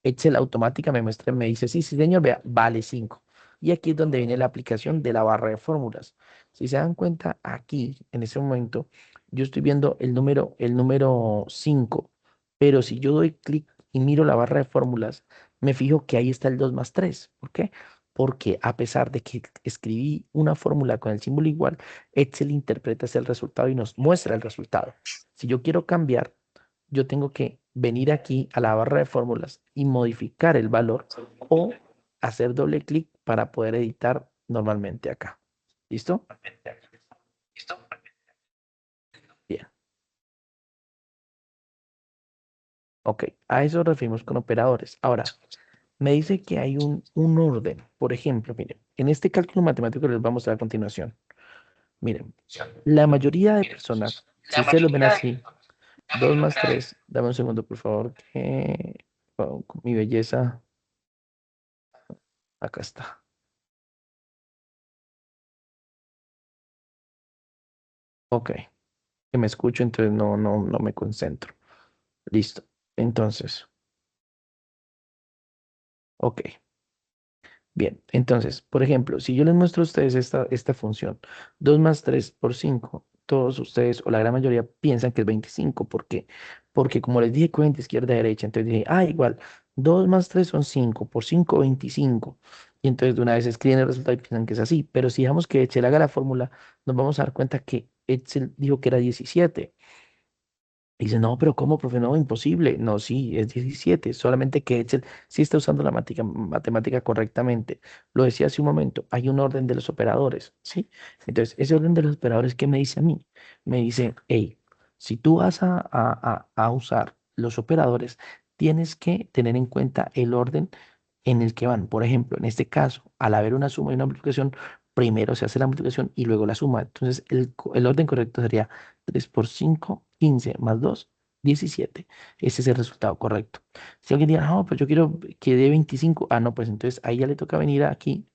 Excel automáticamente me dice, sí, sí, señor, vea, vale 5. Y aquí es donde viene la aplicación de la barra de fórmulas. Si se dan cuenta, aquí, en ese momento, yo estoy viendo el número 5, pero si yo doy clic y miro la barra de fórmulas, me fijo que ahí está el 2 más 3. ¿Por qué? Porque a pesar de que escribí una fórmula con el símbolo igual, Excel interpreta ese resultado y nos muestra el resultado. Si yo quiero cambiar, yo tengo que venir aquí a la barra de fórmulas y modificar el valor o hacer doble clic para poder editar normalmente acá. ¿Listo? Bien. Ok, a eso nos referimos con operadores. Ahora, me dice que hay un orden. Por ejemplo, miren, en este cálculo matemático que les vamos a dar a continuación, miren, la mayoría de personas, si ustedes lo ven así, 2 más 3. Dame un segundo, por favor, que con mi belleza, acá está. Ok, que me escucho, entonces no me concentro. Listo. Entonces, ok. Bien, entonces, por ejemplo, si yo les muestro a ustedes esta función, 2 más 3 por 5, todos ustedes o la gran mayoría piensan que es 25. ¿Por qué? Porque como les dije, cuenta izquierda, derecha, entonces dije, igual, 2 más 3 son 5, por 5, 25. Y entonces de una vez escriben el resultado y piensan que es así. Pero si dejamos que Excel haga la fórmula, nos vamos a dar cuenta que Excel dijo que era 17. Dice, no, pero ¿cómo, profe? No, imposible. No, sí, es 17. Solamente que Excel sí está usando la matemática correctamente. Lo decía hace un momento, hay un orden de los operadores, ¿sí? Entonces, ese orden de los operadores, ¿qué me dice a mí? Me dice, hey, si tú vas a usar los operadores, tienes que tener en cuenta el orden en el que van. Por ejemplo, en este caso, al haber una suma y una multiplicación, primero se hace la multiplicación y luego la suma. Entonces, el orden correcto sería 3 por 5, 15 más 2, 17. Ese es el resultado correcto. Si alguien diga, no, pues yo quiero que dé 25. No, pues entonces ahí ya le toca venir aquí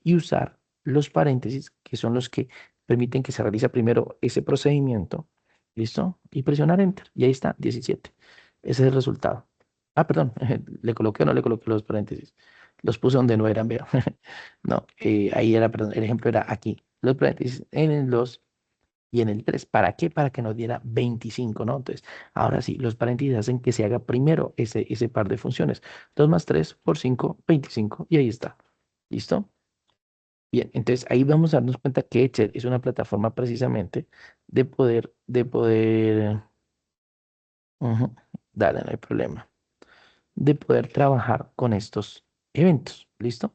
y usar los paréntesis, que son los que permiten que se realice primero ese procedimiento. ¿Listo? Y presionar Enter. Y ahí está, 17. Ese es el resultado. Perdón, le coloqué o no le coloqué los paréntesis. Los puse donde no eran, veo. No, ahí era, perdón, el ejemplo era aquí. Los paréntesis en el 2 y en el 3. ¿Para qué? Para que nos diera 25, ¿no? Entonces, ahora sí, los paréntesis hacen que se haga primero ese par de funciones. 2 más 3 por 5, 25. Y ahí está. ¿Listo? Bien, entonces ahí vamos a darnos cuenta que Excel es una plataforma precisamente de poder, ujú, dale, no hay problema, de poder trabajar con estos eventos. ¿Listo?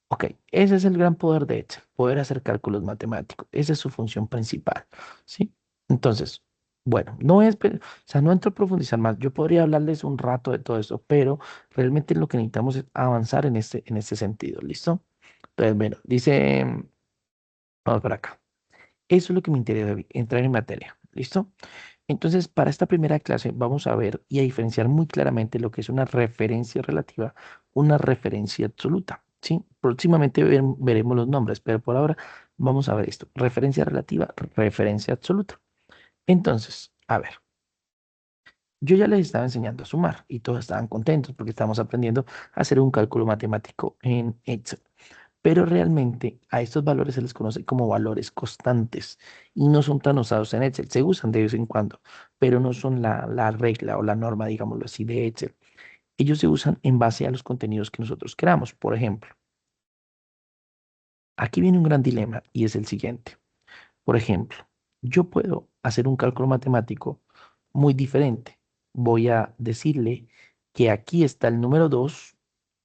Ok, ese es el gran poder de Excel, poder hacer cálculos matemáticos. Esa es su función principal, ¿sí? Entonces, bueno, o sea, no entro a profundizar más. Yo podría hablarles un rato de todo esto, pero realmente lo que necesitamos es avanzar en este sentido, ¿listo? Entonces, bueno, dice, vamos por acá. Eso es lo que me interesa, David, entrar en materia, ¿listo? Entonces, para esta primera clase vamos a ver y a diferenciar muy claramente lo que es una referencia relativa, una referencia absoluta, ¿sí? Próximamente veremos los nombres, pero por ahora vamos a ver esto. Referencia relativa, referencia absoluta. Entonces, a ver, yo ya les estaba enseñando a sumar y todos estaban contentos porque estamos aprendiendo a hacer un cálculo matemático en Excel. Pero realmente a estos valores se les conoce como valores constantes y no son tan usados en Excel. Se usan de vez en cuando, pero no son la regla o la norma, digámoslo así, de Excel. Ellos se usan en base a los contenidos que nosotros queramos. Por ejemplo, aquí viene un gran dilema y es el siguiente. Por ejemplo, yo puedo hacer un cálculo matemático muy diferente. Voy a decirle que aquí está el número 2,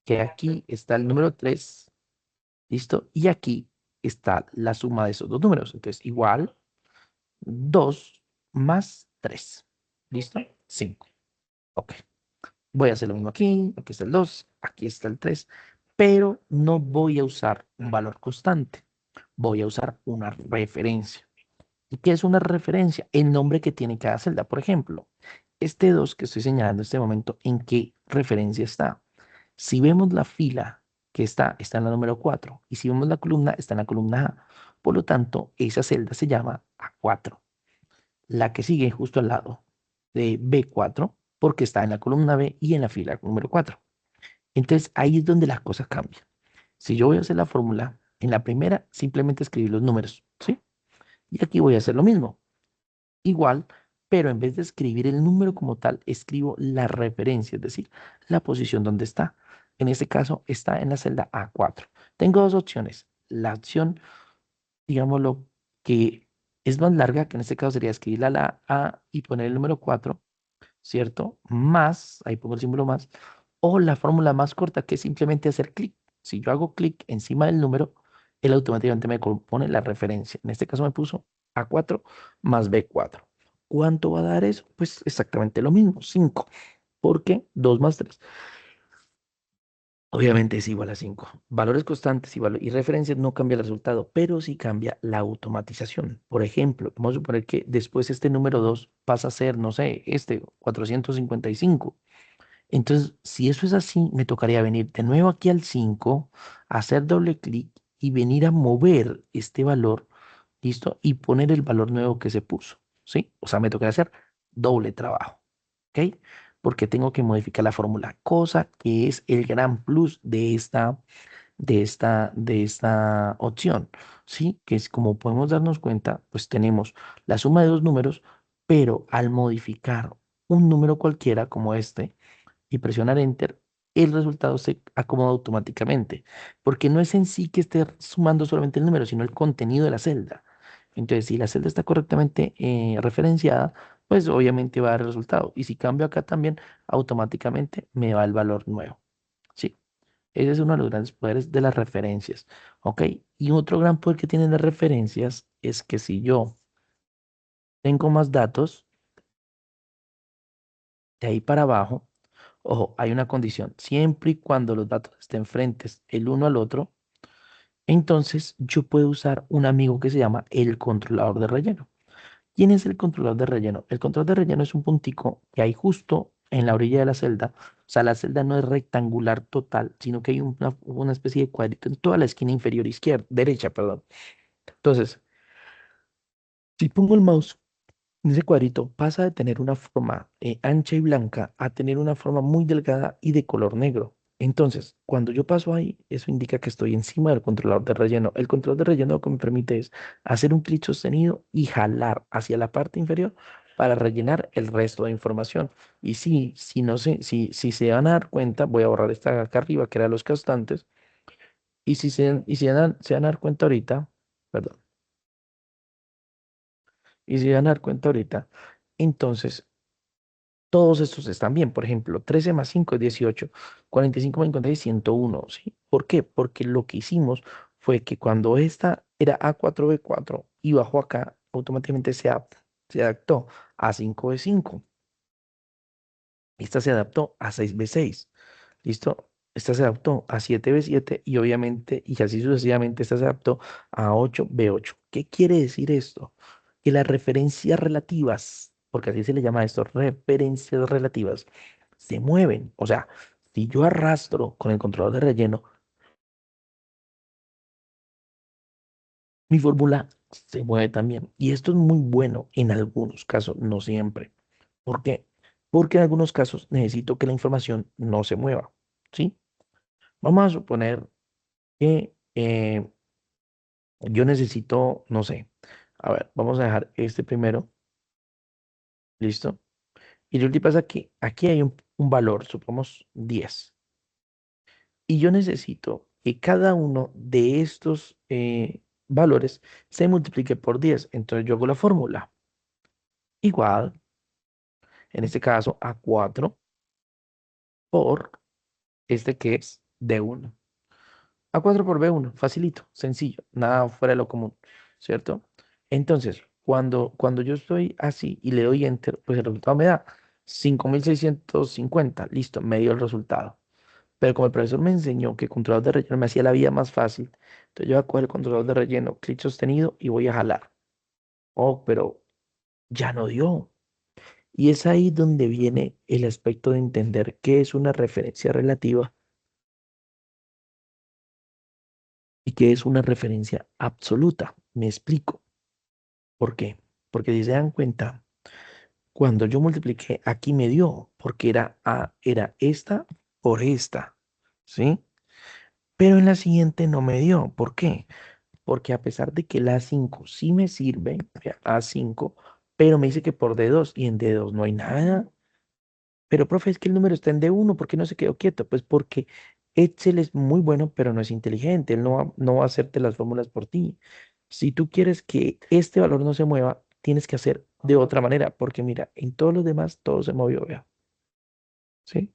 que aquí está el número 3, ¿listo? Y aquí está la suma de esos dos números. Entonces, igual 2 más 3. ¿Listo? 5. Ok. Voy a hacer lo mismo aquí. Aquí está el 2, aquí está el 3, pero no voy a usar un valor constante. Voy a usar una referencia. ¿Y qué es una referencia? El nombre que tiene cada celda. Por ejemplo, este 2 que estoy señalando en este momento, ¿en qué referencia está? Si vemos la fila que está en la número 4 y si vemos la columna, está en la columna A. Por lo tanto, esa celda se llama A4. La que sigue justo al lado de B4 porque está en la columna B y en la fila número 4. Entonces, ahí es donde las cosas cambian. Si yo voy a hacer la fórmula, en la primera simplemente escribir los números, ¿sí? Y aquí voy a hacer lo mismo igual, pero en vez de escribir el número como tal, escribo la referencia, es decir, la posición donde está. En este caso está en la celda A4. Tengo dos opciones. La opción, digámoslo, que es más larga, que en este caso sería escribir la A y poner el número 4, ¿cierto? Más, ahí pongo el símbolo más, o la fórmula más corta, que es simplemente hacer clic. Si yo hago clic encima del número, él automáticamente me pone la referencia. En este caso me puso A4 más B4. ¿Cuánto va a dar eso? Pues exactamente lo mismo, 5. Porque 2 más 3 obviamente es igual a 5. Valores constantes y referencias no cambia el resultado, pero sí cambia la automatización. Por ejemplo, vamos a suponer que después este número 2 pasa a ser, no sé, este 455. Entonces, si eso es así, me tocaría venir de nuevo aquí al 5, hacer doble clic y venir a mover este valor, ¿listo? Y poner el valor nuevo que se puso, ¿sí? O sea, me tocaría hacer doble trabajo, ¿ok? Porque tengo que modificar la fórmula, cosa que es el gran plus de esta opción, ¿sí? Que es como podemos darnos cuenta, pues tenemos la suma de dos números, pero al modificar un número cualquiera como este, y presionar Enter, el resultado se acomoda automáticamente, porque no es en sí que esté sumando solamente el número, sino el contenido de la celda. Entonces, si la celda está correctamente referenciada, pues obviamente va a dar el resultado. Y si cambio acá también, automáticamente me va el valor nuevo. Sí, ese es uno de los grandes poderes de las referencias. ¿Ok? Y otro gran poder que tienen las referencias es que si yo tengo más datos, de ahí para abajo, ojo, hay una condición. Siempre y cuando los datos estén frentes el uno al otro, entonces yo puedo usar un amigo que se llama el controlador de relleno. ¿Quién es el controlador de relleno? El controlador de relleno es un puntico que hay justo en la orilla de la celda. O sea, la celda no es rectangular total, sino que hay una especie de cuadrito en toda la esquina inferior izquierda, derecha, perdón. Entonces, si pongo el mouse ese cuadrito pasa de tener una forma ancha y blanca a tener una forma muy delgada y de color negro. Entonces, cuando yo paso ahí, eso indica que estoy encima del controlador de relleno. El controlador de relleno lo que me permite es hacer un clic sostenido y jalar hacia la parte inferior para rellenar el resto de información. Y si no sé, si se van a dar cuenta, voy a borrar esta de acá arriba que era los constantes. Y si se van a dar cuenta ahorita, perdón, y si se van a dar cuenta ahorita, entonces todos estos están bien. Por ejemplo, 13 más 5 es 18, 45 más 50 es 101, ¿sí? ¿Por qué? Porque lo que hicimos fue que cuando esta era A4B4 y bajó acá, automáticamente se adaptó a 5B5. Esta se adaptó a 6B6. ¿Listo? Esta se adaptó a 7B7 y obviamente, y así sucesivamente, esta se adaptó a 8B8. ¿Qué quiere decir esto? Que las referencias relativas, porque así se le llama a esto, referencias relativas, se mueven. O sea, si yo arrastro con el controlador de relleno mi fórmula se mueve también. Y esto es muy bueno en algunos casos, no siempre. ¿Por qué? Porque en algunos casos necesito que la información no se mueva, ¿sí? Vamos a suponer que yo necesito, no sé, a ver, vamos a dejar este primero, ¿listo? Y lo que pasa es que aquí hay un valor, supongamos 10. Y yo necesito que cada uno de estos valores se multiplique por 10. Entonces yo hago la fórmula. Igual, en este caso, A4 por este que es D1. A4 por B1, facilito, sencillo, nada fuera de lo común, ¿cierto? Entonces, cuando yo estoy así y le doy Enter, pues el resultado me da 5650. Listo, me dio el resultado. Pero como el profesor me enseñó que el controlador de relleno me hacía la vida más fácil, entonces yo voy a coger el controlador de relleno, clic sostenido y voy a jalar. Oh, pero ya no dio. Y es ahí donde viene el aspecto de entender qué es una referencia relativa y qué es una referencia absoluta. Me explico. ¿Por qué? Porque si se dan cuenta, cuando yo multipliqué, aquí me dio, porque era esta por esta, ¿sí? Pero en la siguiente no me dio. ¿Por qué? Porque a pesar de que la A5 sí me sirve, vea, A5, pero me dice que por D2 y en D2 no hay nada. Pero, profe, es que el número está en D1, ¿por qué no se quedó quieto? Pues porque Excel es muy bueno, pero no es inteligente, él no va a hacerte las fórmulas por ti. Si tú quieres que este valor no se mueva, tienes que hacer de otra manera, porque mira, en todos los demás todo se movió, vea, ¿sí?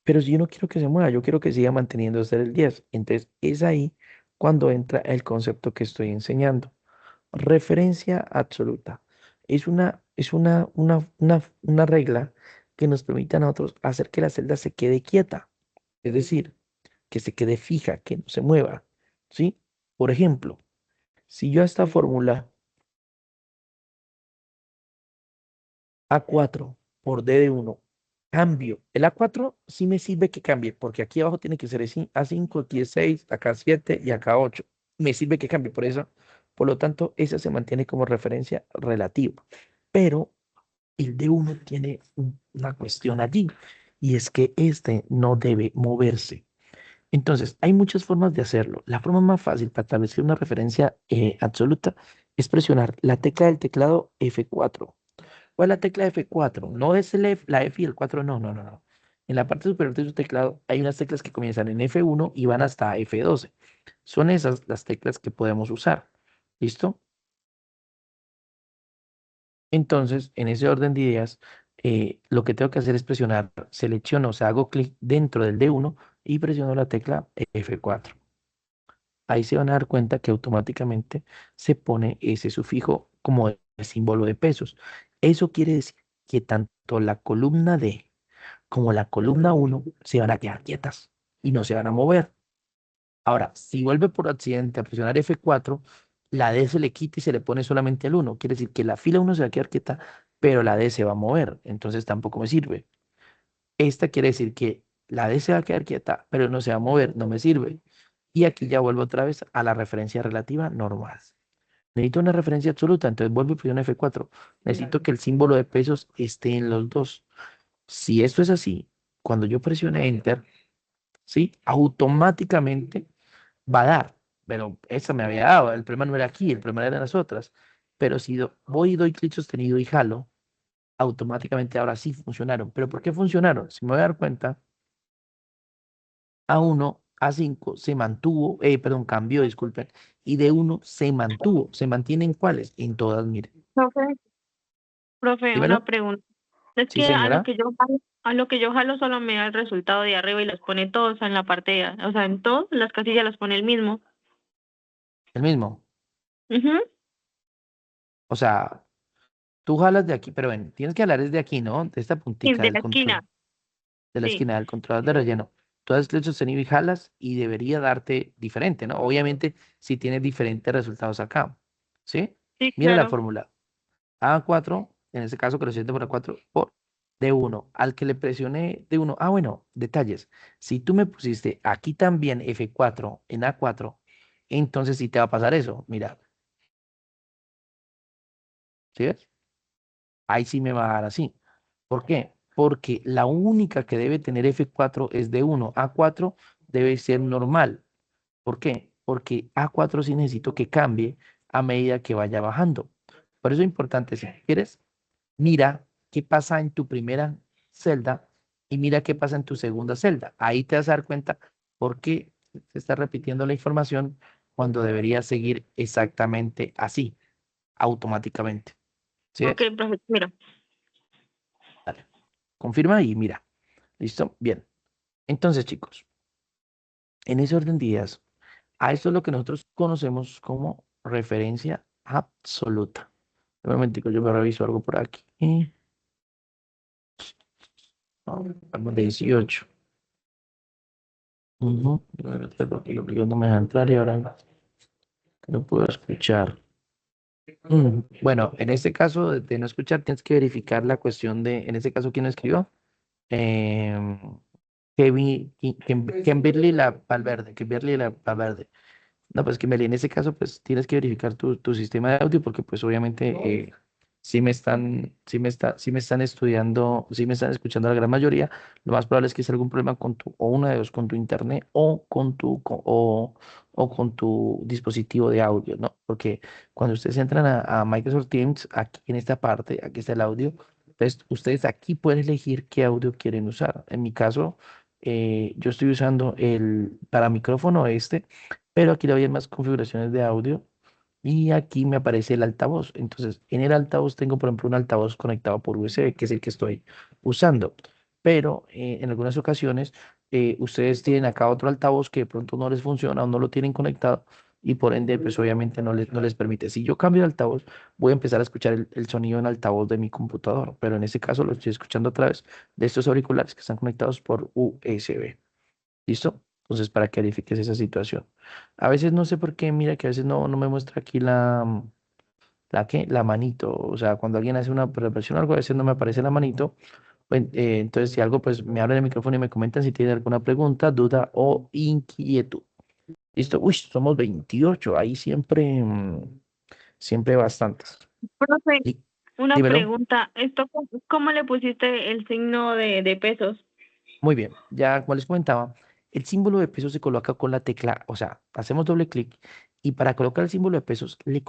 Pero si yo no quiero que se mueva, yo quiero que siga manteniéndose el 10. Entonces es ahí cuando entra el concepto que estoy enseñando. Referencia absoluta. Es una regla que nos permite a nosotros hacer que la celda se quede quieta, es decir, que se quede fija, que no se mueva, ¿sí? Por ejemplo, si yo a esta fórmula A4 por D de 1 cambio, el A4 sí me sirve que cambie, porque aquí abajo tiene que ser A5, aquí es 6, acá 7 y acá 8. Me sirve que cambie, por eso, por lo tanto, esa se mantiene como referencia relativa. Pero el D1 tiene una cuestión allí, y es que este no debe moverse. Entonces, hay muchas formas de hacerlo. La forma más fácil para establecer una referencia absoluta es presionar la tecla del teclado F4. ¿Cuál es la tecla F4? No es la F y el 4, no, no, no, no. En la parte superior de su teclado hay unas teclas que comienzan en F1 y van hasta F12. Son esas las teclas que podemos usar. ¿Listo? Entonces, en ese orden de ideas, lo que tengo que hacer es presionar, selecciono, o sea, hago clic dentro del D1 y presiono la tecla F4. Ahí se van a dar cuenta que automáticamente se pone ese sufijo como el símbolo de pesos. Eso quiere decir que tanto la columna D como la columna 1 se van a quedar quietas y no se van a mover. Ahora, si vuelve por accidente a presionar F4, la D se le quita y se le pone solamente el 1. Quiere decir que la fila 1 se va a quedar quieta, pero la D se va a mover. Entonces tampoco me sirve. Esta quiere decir que la D se va a quedar quieta, pero no se va a mover. No me sirve. Y aquí ya vuelvo otra vez a la referencia relativa normal. Necesito una referencia absoluta, entonces vuelvo y presiono F4. Necesito que el símbolo de pesos esté en los dos. Si esto es así, cuando yo presione Enter, ¿sí? Automáticamente va a dar, pero esa me había dado, el problema no era aquí, el problema era en las otras, pero si voy y doy clic sostenido y jalo, automáticamente ahora sí funcionaron. ¿Pero por qué funcionaron? Si me voy a dar cuenta, A1, A5 se mantuvo, perdón, cambió, disculpen, y D1 se mantuvo. ¿Se mantienen cuáles? En todas, miren. Profe, una Dímelo. pregunta. Es Sí, que a lo señora. que yo jalo, solo me da el resultado de arriba y los pone todos en la parte de, o sea, en todas las casillas las pone el mismo. El mismo. Ujú. O sea, tú jalas de aquí, pero ven, tienes que jalar desde aquí, ¿no? De esta Sí, puntica de del la esquina. control, de la Sí, esquina del controlador de relleno. Tú haces clic sostenido y jalas y debería darte diferente, ¿no? Obviamente, si tienes diferentes resultados acá, ¿sí? sí, Mira la claro. fórmula. A4, en este caso que lo siento por A4, por D1. Al que le presioné D1, bueno, detalles. Si tú me pusiste aquí también F4 en A4 entonces sí te va a pasar eso. Mira, ¿sí ves? Ahí sí me va a dar así. ¿Por qué? Porque la única que debe tener F4 es de 1. A4 debe ser normal. ¿Por qué? Porque A4 sí necesito que cambie a medida que vaya bajando. Por eso es importante, si quieres, mira qué pasa en tu primera celda y mira qué pasa en tu segunda celda. Ahí te vas a dar cuenta por qué se está repitiendo la información cuando debería seguir exactamente así, automáticamente. ¿Sí Ok, ves? profe, mira. Dale. Confirma y mira. ¿Listo? Bien. Entonces, chicos, en ese orden de ideas, a esto es lo que nosotros conocemos como referencia absoluta. Un momentico, yo me reviso algo por aquí. Vamos de 18. Ujú. Porque lo no me deja entrar y ahora no puedo escuchar. Bueno, en este caso de no escuchar, tienes que verificar la cuestión de, en este caso, ¿quién lo escribió? Em, Kimberly la Valverde, Kimberly la Valverde. No, pues Kimberly, en ese caso, pues tienes que verificar tu sistema de audio porque pues obviamente sí me están estudiando, sí me están escuchando la gran mayoría. Lo más probable es que sea algún problema con o una de dos, con tu internet o con tu dispositivo de audio, ¿no? Porque cuando ustedes entran a Microsoft Teams, aquí en esta parte, aquí está el audio, entonces ustedes aquí pueden elegir qué audio quieren usar. En mi caso, yo estoy usando el para micrófono este, pero aquí le doy en más configuraciones de audio y aquí me aparece el altavoz. Entonces, en el altavoz tengo, por ejemplo, un altavoz conectado por USB, que es el que estoy usando. Pero en algunas ocasiones, ustedes tienen acá otro altavoz que de pronto no les funciona o no lo tienen conectado y por ende, pues obviamente no les permite. Si yo cambio de altavoz, voy a empezar a escuchar el sonido en altavoz de mi computador, pero en este caso lo estoy escuchando a través de estos auriculares que están conectados por USB. ¿Listo? Entonces, para que verifiques esa situación. A veces no sé por qué, mira que a veces no me muestra aquí la manito. O sea, cuando alguien hace una preparación o algo, a veces no me aparece la manito. Entonces, si algo, pues me abren el micrófono y me comentan si tienen alguna pregunta, duda o inquietud. ¿Listo? Uy, somos 28. Ahí siempre, siempre bastantes. Profe, Dí- una Dímelo. pregunta. ¿Esto cómo le pusiste el signo de pesos? Muy bien, ya como les comentaba, el símbolo de pesos se coloca con la tecla, o sea, hacemos doble clic y para colocar el símbolo de pesos le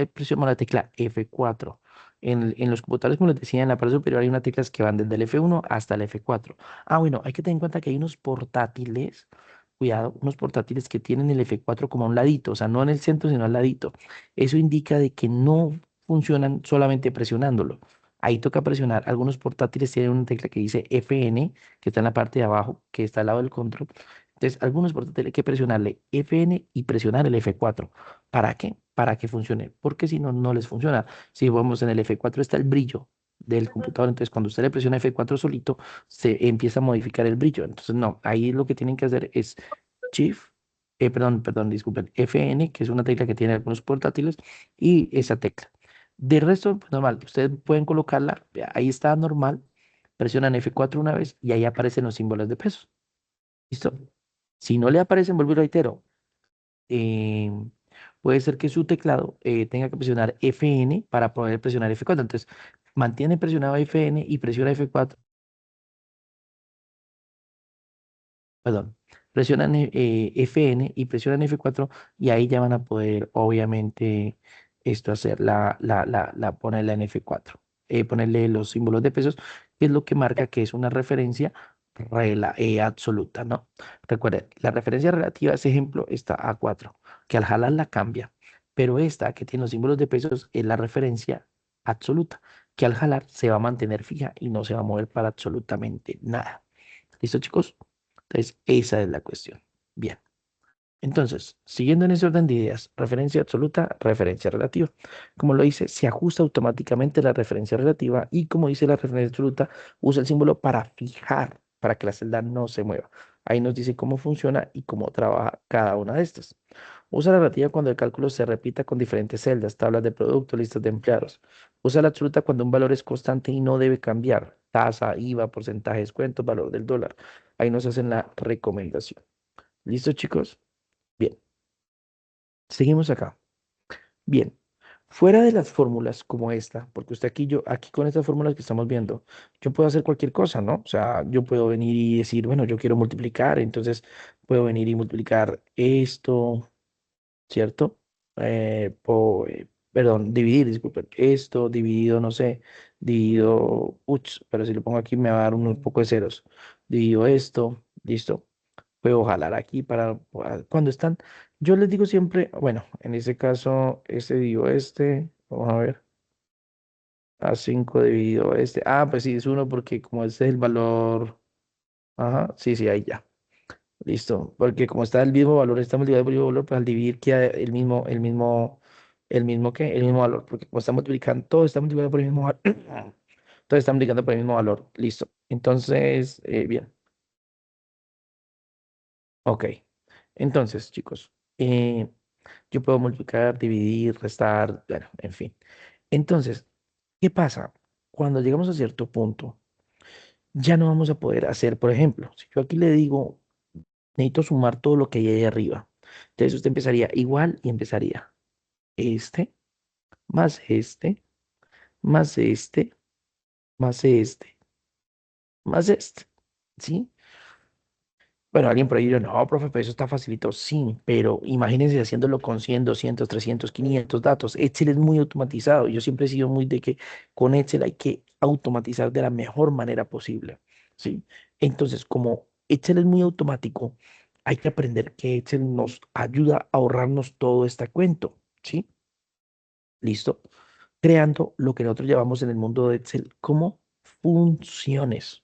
presionamos la tecla F4. En los computadores, como les decía, en la parte superior hay unas teclas que van desde el F1 hasta el F4. Ah, bueno, hay que tener en cuenta que hay unos portátiles, cuidado, unos portátiles que tienen el F4 como a un ladito, o sea, no en el centro, sino al ladito. Eso indica de que no funcionan solamente presionándolo. Ahí toca presionar. Algunos portátiles tienen una tecla que dice FN que está en la parte de abajo, que está al lado del control. Entonces, algunos portátiles hay que presionarle FN y presionar el F4. ¿Para qué? Para que funcione. Porque si no, no les funciona. Si vamos en el F4 está el brillo del computador. Entonces, cuando usted le presiona F4 solito, se empieza a modificar el brillo. Entonces, no, ahí lo que tienen que hacer es Shift, perdón, disculpen, FN, que es una tecla que tiene algunos portátiles, y esa tecla. De resto, pues normal, ustedes pueden colocarla, vea, ahí está normal, presionan F4 una vez y ahí aparecen los símbolos de pesos. ¿Listo? Si no le aparecen, vuelvo y reitero, eh, puede ser que su teclado tenga que presionar FN para poder presionar F4. Entonces, mantiene presionado FN y presiona F4. Perdón, presionan FN y presionan F4 y ahí ya van a poder, obviamente, esto hacer ponerla en F4, ponerle los símbolos de pesos, que es lo que marca que es una referencia absoluta, ¿no? Recuerden, la referencia relativa, ese ejemplo, está A4, que al jalarla cambia, pero esta que tiene los símbolos de pesos es la referencia absoluta, que al jalar se va a mantener fija y no se va a mover para absolutamente nada. ¿Listo, chicos? Entonces, esa es la cuestión. Bien. Entonces, siguiendo en ese orden de ideas, referencia absoluta, referencia relativa. Como lo dice, se ajusta automáticamente la referencia relativa y como dice la referencia absoluta, usa el símbolo para fijar, para que la celda no se mueva. Ahí nos dice cómo funciona y cómo trabaja cada una de estas. Usa la relativa cuando el cálculo se repita con diferentes celdas, tablas de producto, listas de empleados. Usa la absoluta cuando un valor es constante y no debe cambiar. Tasa, IVA, porcentaje, descuento, valor del dólar. Ahí nos hacen la recomendación. ¿Listo, chicos? Bien. Seguimos acá. Bien, fuera de las fórmulas como esta, porque usted aquí, yo, aquí con estas fórmulas que estamos viendo, yo puedo hacer cualquier cosa, ¿no? O sea, yo puedo venir y decir, bueno, yo quiero multiplicar, entonces puedo venir y multiplicar esto, ¿cierto? Perdón, dividir, disculpen, esto dividido, no sé, dividido, uch, pero si le pongo aquí me va a dar un poco de ceros. Dividido esto, listo. Puedo jalar aquí cuando están, yo les digo siempre, bueno, en este caso, este dividido este, vamos a ver, A5 dividido este, pues sí, es uno porque como este es el valor, ajá, sí, sí, ahí ya. Listo, porque como está el mismo valor, está multiplicado por el mismo valor, pues al dividir queda el mismo valor, porque como está multiplicando, todo está multiplicado por el mismo valor, todo está multiplicando por el mismo valor, listo. Entonces, bien, ok. Entonces, chicos, yo puedo multiplicar, dividir, restar, bueno, en fin. Entonces, ¿qué pasa? Cuando llegamos a cierto punto, ya no vamos a poder hacer, por ejemplo, si yo aquí le digo necesito sumar todo lo que hay ahí arriba. Entonces usted empezaría igual y empezaría este, más este, más este, más este, más este. ¿Sí? Bueno, alguien por ahí dijo, no, profe, pero eso está facilito. Sí, pero imagínense haciéndolo con 100, 200, 300, 500 datos. Excel es muy automatizado. Yo siempre he sido muy de que con Excel hay que automatizar de la mejor manera posible. ¿Sí? Entonces, como Excel es muy automático, hay que aprender que Excel nos ayuda a ahorrarnos todo este cuento. ¿Sí? ¿Listo? Creando lo que nosotros llamamos en el mundo de Excel como funciones.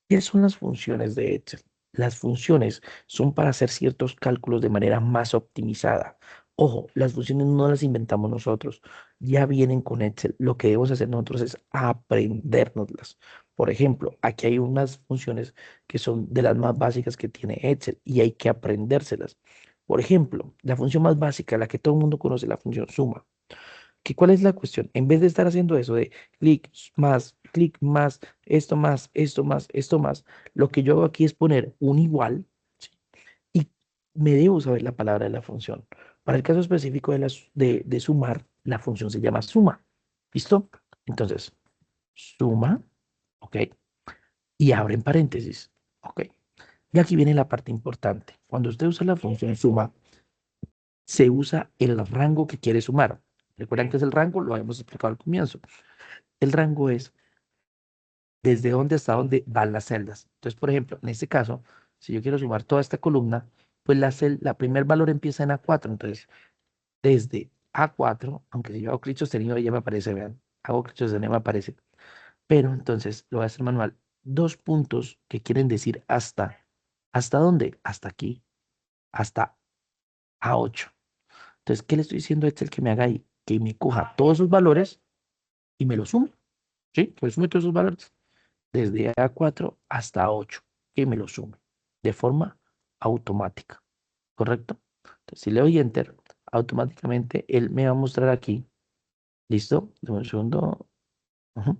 ¿Qué son las funciones de Excel? Las funciones son para hacer ciertos cálculos de manera más optimizada. Ojo, las funciones no las inventamos nosotros, ya vienen con Excel. Lo que debemos hacer nosotros es aprendérnoslas. Por ejemplo, aquí hay unas funciones que son de las más básicas que tiene Excel y hay que aprendérselas. Por ejemplo, la función más básica, la que todo el mundo conoce, la función suma. ¿Cuál es la cuestión? En vez de estar haciendo eso de clic más, esto más, esto más, esto más, lo que yo hago aquí es poner un igual, ¿sí? Y me debo saber la palabra de la función. Para el caso específico de sumar, la función se llama suma. ¿Listo? Entonces, suma, ¿ok? Y abre en paréntesis, ¿ok? Y aquí viene la parte importante. Cuando usted usa la función suma, se usa el rango que quiere sumar. ¿Recuerdan qué es el rango? Lo habíamos explicado al comienzo. El rango es desde dónde hasta dónde van las celdas. Entonces, por ejemplo, en este caso, si yo quiero sumar toda esta columna, pues la primer valor empieza en A4. Entonces, desde A4, aunque si yo hago clic sostenido, ya me aparece, vean, hago clic sostenido, me aparece. Pero entonces lo voy a hacer manual. Dos puntos que quieren decir hasta. ¿Hasta dónde? Hasta aquí, hasta A8. Entonces, ¿qué le estoy diciendo a Excel que me haga ahí? Que me coja todos esos valores y me los sume. ¿Sí? Que me sume todos esos valores desde A4 hasta A8, que me lo sume de forma automática, ¿correcto? Entonces, si le doy Enter, automáticamente él me va a mostrar aquí, ¿listo? Dame un segundo. Ujú.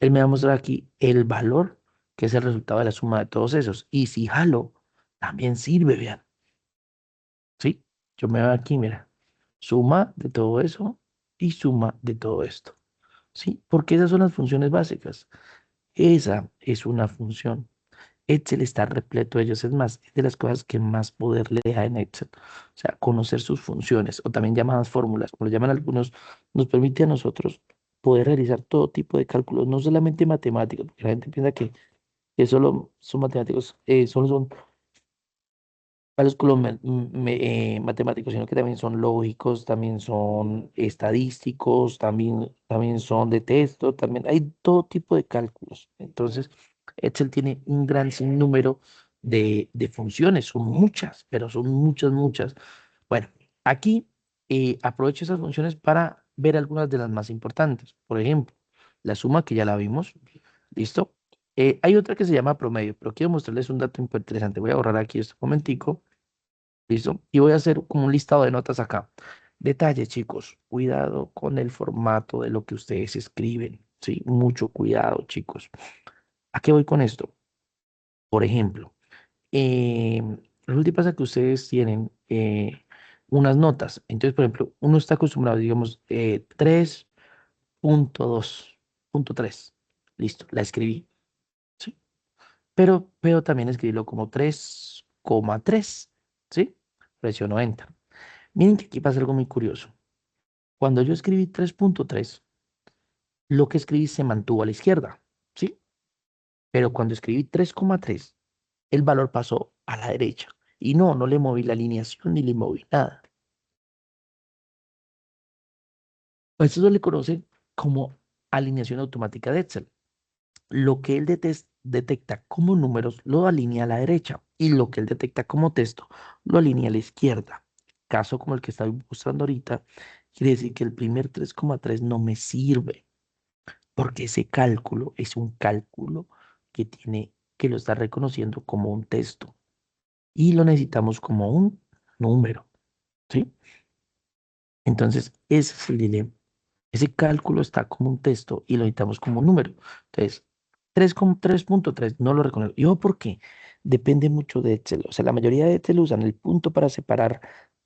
Él me va a mostrar aquí el valor que es el resultado de la suma de todos esos. Y si jalo, también sirve, vean, ¿sí? Yo me voy aquí, mira, suma de todo eso y suma de todo esto, ¿sí? Porque esas son las funciones básicas. Esa es una función. Excel está repleto de ellos. Es más, es de las cosas que más poder le deja en Excel. O sea, conocer sus funciones o también llamadas fórmulas, como lo llaman algunos, nos permite a nosotros poder realizar todo tipo de cálculos, no solamente matemáticos, porque la gente piensa que solo son matemáticos, solo son cálculos matemáticos, sino que también son lógicos, también son estadísticos, también son de texto, también hay todo tipo de cálculos. Entonces, Excel tiene un gran sinnúmero de funciones, son muchas, pero son muchas, muchas. Bueno, aquí aprovecho esas funciones para ver algunas de las más importantes. Por ejemplo, la suma que ya la vimos, ¿listo? Hay otra que se llama promedio, pero quiero mostrarles un dato muy interesante. Voy a borrar aquí este momentico. ¿Listo? Y voy a hacer como un listado de notas acá. Detalle, chicos, cuidado con el formato de lo que ustedes escriben, ¿sí? Mucho cuidado, chicos. ¿A qué voy con esto? Por ejemplo, resulta y pasa que ustedes tienen unas notas. Entonces, por ejemplo, uno está acostumbrado, digamos, 3.2.3. Listo, la escribí. ¿Sí? Pero también escribirlo como 3,3. ¿Sí? Presiono Enter. Miren que aquí pasa algo muy curioso. Cuando yo escribí 3.3, lo que escribí se mantuvo a la izquierda. ¿Sí? Pero cuando escribí 3,3, el valor pasó a la derecha. Y no le moví la alineación ni le moví nada. Esto se le conoce como alineación automática de Excel. Lo que él detecta como números lo alinea a la derecha y lo que él detecta como texto lo alinea a la izquierda. Caso como el que estoy mostrando ahorita, quiere decir que el primer 3,3 no me sirve porque ese cálculo es un cálculo que lo está reconociendo como un texto y lo necesitamos como un número, ¿sí? Entonces, ese es el dilema. Ese cálculo está como un texto y lo necesitamos como un número. Entonces, 3,3.3 no lo reconozco. ¿Yo por qué? Depende mucho de Excel. O sea, la mayoría de Excel usan el punto para separar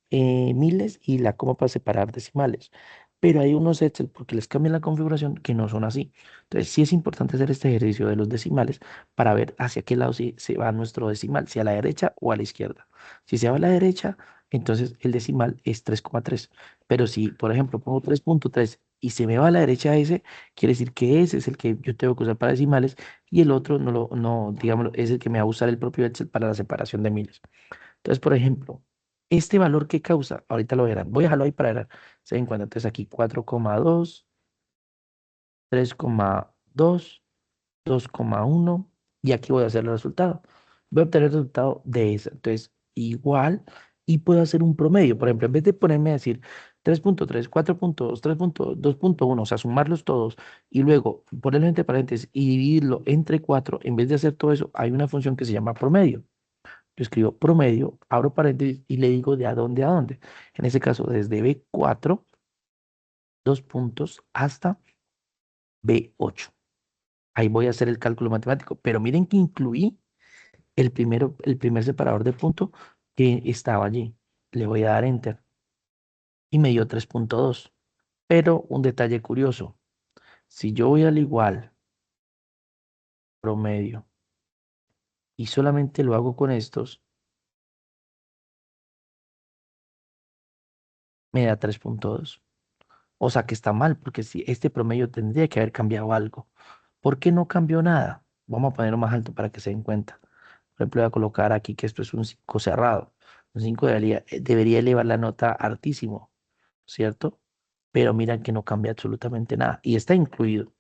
miles y la coma para separar decimales. Pero hay unos Excel, porque les cambian la configuración, que no son así. Entonces, sí es importante hacer este ejercicio de los decimales para ver hacia qué lado se va nuestro decimal, si a la derecha o a la izquierda. Si se va a la derecha, entonces el decimal es 3,3. Pero si, por ejemplo, pongo 3.3 y se me va a la derecha ese, quiere decir que ese es el que yo tengo que usar para decimales y el otro no, digámoslo, es el que me va a usar el propio Excel para la separación de miles. Entonces, por ejemplo, este valor que causa, ahorita lo verán, voy a dejarlo ahí para ver, se den cuenta, entonces aquí 4,2, 3,2, 2,1 y aquí voy a hacer el resultado. Voy a obtener el resultado de eso. Entonces, igual, y puedo hacer un promedio. Por ejemplo, en vez de ponerme a decir 3.3, 4.2, 3.2.1, o sea, sumarlos todos y luego ponerlo entre paréntesis y dividirlo entre 4, en vez de hacer todo eso, hay una función que se llama promedio. Yo escribo promedio, abro paréntesis y le digo de a dónde a dónde. En ese caso, desde B4, 2 puntos, hasta B8. Ahí voy a hacer el cálculo matemático, pero miren que incluí el primer separador de punto que estaba allí. Le voy a dar enter y me dio 3,2. Pero un detalle curioso, si yo voy al igual promedio y solamente lo hago con estos, me da 3,2. O sea que está mal, porque si este promedio tendría que haber cambiado algo. ¿Por qué no cambió nada? Vamos a ponerlo más alto para que se den cuenta. Por ejemplo, voy a colocar aquí que esto es un 5 cerrado. Un 5 debería elevar la nota hartísimo, ¿cierto? Pero miran que no cambia absolutamente nada y está incluido.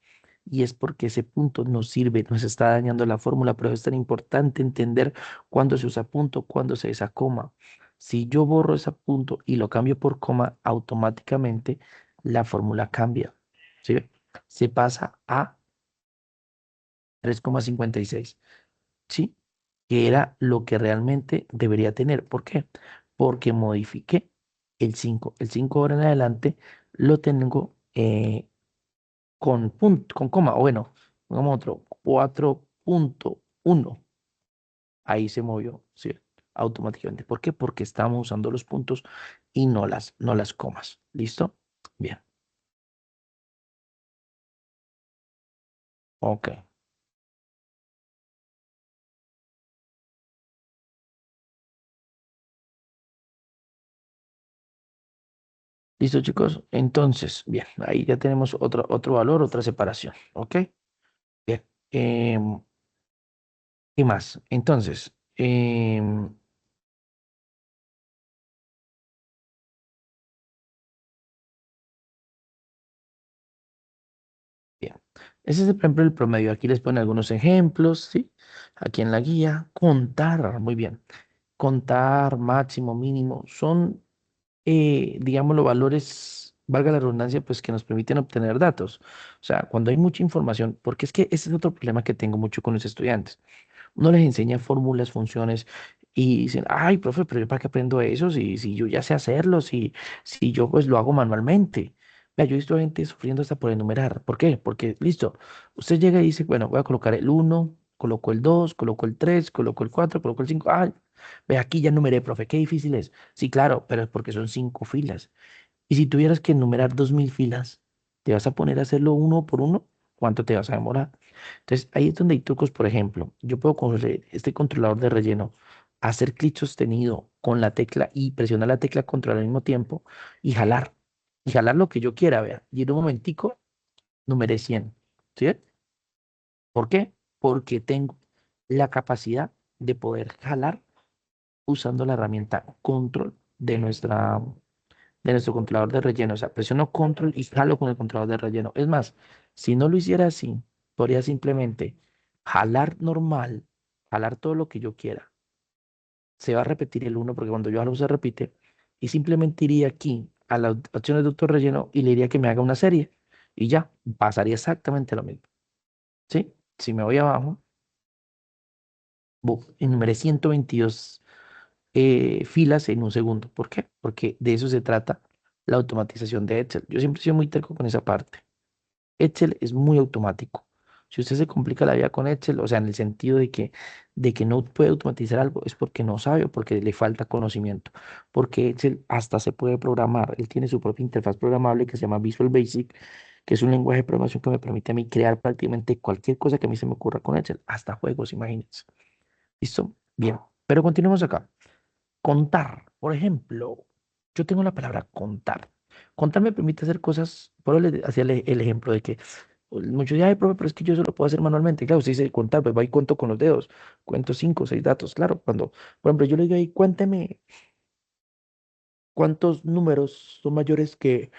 Y es porque ese punto nos sirve, nos está dañando la fórmula, pero es tan importante entender cuándo se usa punto, cuándo se usa coma. Si yo borro ese punto y lo cambio por coma, automáticamente la fórmula cambia. ¿Sí ve? Se pasa a 3,56. ¿Sí? Que era lo que realmente debería tener. ¿Por qué? Porque modifiqué el 5. El 5 ahora en adelante lo tengo con punto, con coma, o bueno, pongamos otro, 4,1. Ahí se movió, ¿sí? Automáticamente. ¿Por qué? Porque estamos usando los puntos y no las comas. ¿Listo? Bien. Ok. ¿Listo, chicos? Entonces, bien, ahí ya tenemos otro valor, otra separación. ¿Ok? Bien. ¿Qué más? Entonces, bien. Ese es, por ejemplo, el promedio. Aquí les ponen algunos ejemplos, ¿sí? Aquí en la guía. Contar, muy bien. Contar, máximo, mínimo, son, digamos, los valores, valga la redundancia, pues que nos permiten obtener datos. O sea, cuando hay mucha información, porque es que ese es otro problema que tengo mucho con los estudiantes. Uno les enseña fórmulas, funciones y dicen, ay, profe, pero yo para qué aprendo eso si yo ya sé hacerlo, si yo pues lo hago manualmente. Vea, yo he visto gente sufriendo hasta por enumerar. ¿Por qué? Porque, listo, usted llega y dice, bueno, voy a colocar el 1, Coloco el 2, coloco el 3, coloco el 4, coloco el 5. Ah, ve aquí ya numeré, profe, qué difícil es. Sí, claro, pero es porque son 5 filas. Y si tuvieras que enumerar 2000 filas, ¿te vas a poner a hacerlo uno por uno? ¿Cuánto te vas a demorar? Entonces, ahí es donde hay trucos, por ejemplo, yo puedo con este controlador de relleno, hacer clic sostenido con la tecla y presionar la tecla control al mismo tiempo y jalar. Y jalar lo que yo quiera, vea. Y en un momentico, numeré 100. ¿Sí? ¿Por qué? Porque tengo la capacidad de poder jalar usando la herramienta control de nuestro controlador de relleno. O sea, presiono control y jalo con el controlador de relleno. Es más, si no lo hiciera así, podría simplemente jalar normal, jalar todo lo que yo quiera. Se va a repetir el uno porque cuando yo jalo se repite. Y simplemente iría aquí a las opciones de auto relleno y le diría que me haga una serie. Y ya, pasaría exactamente lo mismo. ¿Sí? Si me voy abajo, enumeré 122 filas en un segundo. ¿Por qué? Porque de eso se trata la automatización de Excel. Yo siempre he sido muy terco con esa parte. Excel es muy automático. Si usted se complica la vida con Excel, o sea, en el sentido de que no puede automatizar algo, es porque no sabe o porque le falta conocimiento. Porque Excel hasta se puede programar. Él tiene su propia interfaz programable que se llama Visual Basic, que es un lenguaje de programación que me permite a mí crear prácticamente cualquier cosa que a mí se me ocurra con Excel, hasta juegos, imagínense. ¿Listo? Bien, pero continuemos acá. Contar, por ejemplo, yo tengo la palabra contar. Contar me permite hacer cosas, por eso le hacía el ejemplo de que muchos dicen, ay, profe, pero es que yo eso lo puedo hacer manualmente. Claro, usted dice contar, pues va y cuento con los dedos, cuento 5 o 6 datos. Claro, cuando, por ejemplo, yo le digo ahí, cuénteme cuántos números son mayores que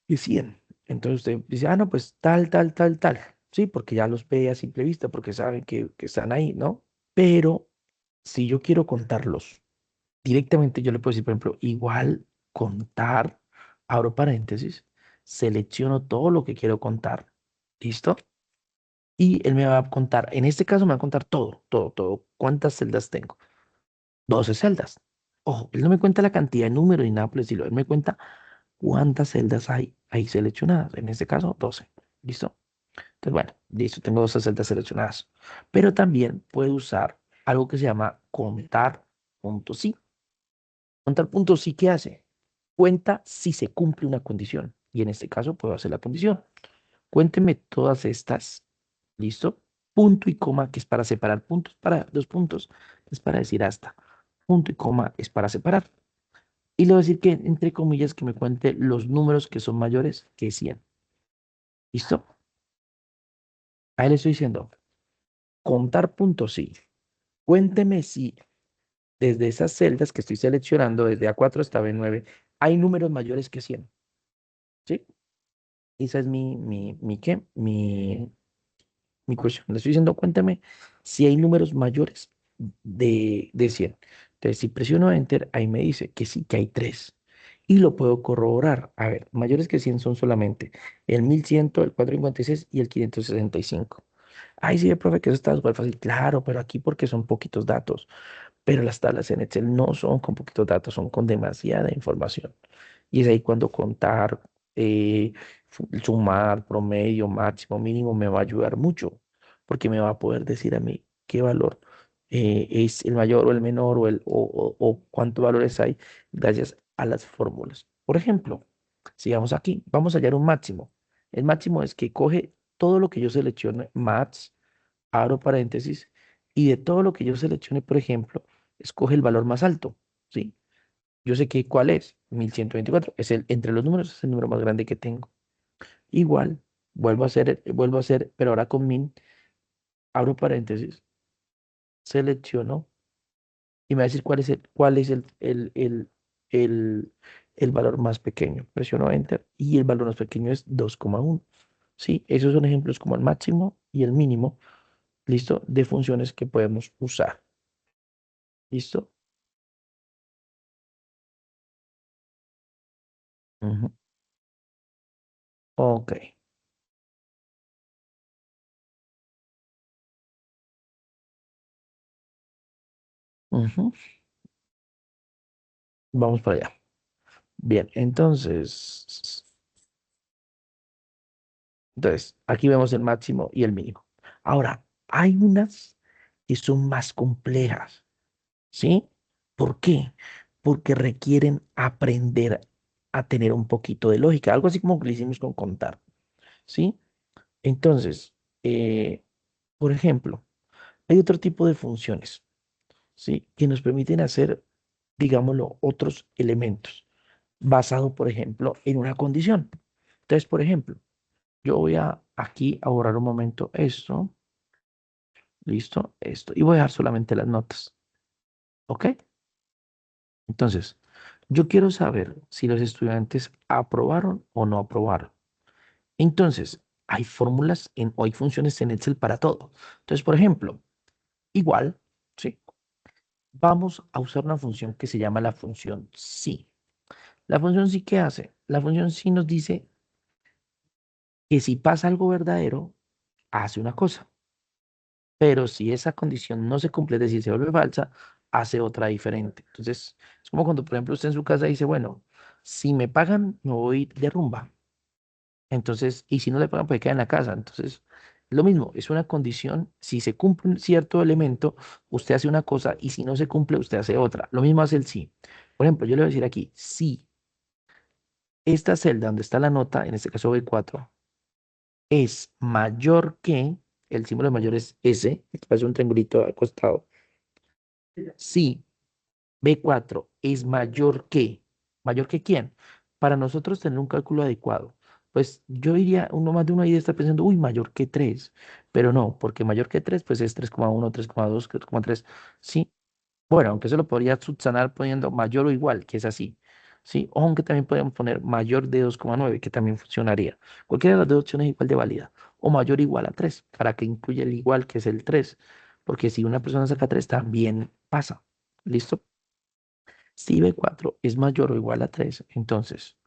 100. Entonces usted dice, ah, no, pues tal, tal, tal, tal. Sí, porque ya los ve a simple vista, porque saben que están ahí, ¿no? Pero si yo quiero contarlos, directamente yo le puedo decir, por ejemplo, igual contar, abro paréntesis, selecciono todo lo que quiero contar, ¿listo? Y él me va a contar, en este caso me va a contar todo, todo, todo, cuántas celdas tengo. 12 celdas. Ojo, él no me cuenta la cantidad de números ni nada por el estilo, él me cuenta cuántas celdas hay ahí seleccionadas, en este caso 12, ¿listo? Entonces, bueno, listo, tengo 12 celdas seleccionadas. Pero también puedo usar algo que se llama contar punto sí. Contar punto sí, ¿qué hace? Cuenta si se cumple una condición. Y en este caso puedo hacer la condición. Cuénteme todas estas. ¿Listo? Punto y coma, que es para separar. Puntos para dos puntos, es para decir hasta. Punto y coma es para separar. Y le voy a decir que, entre comillas, que me cuente los números que son mayores que 100. ¿Listo? Ahí le estoy diciendo, contar punto sí. Cuénteme si desde esas celdas que estoy seleccionando, desde A4 hasta B9, hay números mayores que 100. ¿Sí? Esa es ¿qué? Mi cuestión. Le estoy diciendo, cuéntame si hay números mayores de 100. Entonces, si presiono Enter, ahí me dice que sí, que hay tres. Y lo puedo corroborar. A ver, mayores que 100 son solamente el 1100, el 456 y el 565. Ay, sí, profe, que eso está súper fácil. Claro, pero aquí porque son poquitos datos. Pero las tablas en Excel no son con poquitos datos, son con demasiada información. Y es ahí cuando contar, sumar, promedio, máximo, mínimo, me va a ayudar mucho, porque me va a poder decir a mí qué valor es el mayor o el menor o cuántos valores hay gracias a las fórmulas. Por ejemplo, sigamos aquí, vamos a hallar un máximo. El máximo es que coge todo lo que yo seleccione, max, abro paréntesis, y de todo lo que yo seleccione, por ejemplo, escoge el valor más alto, ¿sí? Yo sé que cuál es, 1124 es entre los números es el número más grande que tengo. Igual, vuelvo a hacer, pero ahora con min, abro paréntesis, selecciono y me va a decir cuál es el valor más pequeño. Presiono Enter y el valor más pequeño es 2,1. Sí, esos son ejemplos como el máximo y el mínimo, ¿listo? De funciones que podemos usar. ¿Listo? Ujú. Ok. Ujú. Vamos para allá. Bien, entonces, aquí vemos el máximo y el mínimo. Ahora, Hay unas que son más complejas, ¿sí? ¿Por qué? Porque requieren aprender a tener un poquito de lógica, algo así como que lo hicimos con contar, ¿sí? Entonces, eh, por ejemplo, hay otro tipo de funciones, ¿sí? Que nos permiten hacer, digámoslo, otros elementos, basado, por ejemplo, en una condición. Entonces, por ejemplo, yo voy a aquí a borrar un momento esto, listo, esto, y voy a dejar solamente las notas, ¿ok? Entonces, yo quiero saber si los estudiantes aprobaron o no aprobaron. Entonces, hay fórmulas o hay funciones en Excel para todo. Entonces, por ejemplo, igual, ¿sí? Vamos a usar una función que se llama la función sí. La función sí, ¿qué hace? La función sí nos dice que si pasa algo verdadero, hace una cosa. Pero si esa condición no se cumple, es decir, se vuelve falsa, hace otra diferente. Entonces, es como cuando, por ejemplo, usted en su casa dice, bueno, si me pagan, me voy de rumba. Entonces, y si no le pagan, pues queda en la casa. Entonces, lo mismo, es una condición. Si se cumple un cierto elemento, usted hace una cosa y si no se cumple, usted hace otra. Lo mismo hace el sí. Por ejemplo, yo le voy a decir aquí, si esta celda donde está la nota, en este caso B4, es mayor que, el símbolo de mayor es S, que parece un triangulito al costado. Si B4 es mayor que quién? Para nosotros tener un cálculo adecuado, pues yo diría, uno más de uno ahí está pensando, uy, mayor que 3, pero no, porque mayor que 3 pues es 3,1, 3,2, 3,3, sí. Bueno, aunque eso lo podría subsanar poniendo mayor o igual, que es así, sí. O aunque también podemos poner mayor de 2,9, que también funcionaría. Cualquiera de las dos opciones es igual de válida. O mayor o igual a 3, para que incluya el igual, que es el 3, porque si una persona saca 3 también pasa. ¿Listo? Si B4 es mayor o igual a 3, entonces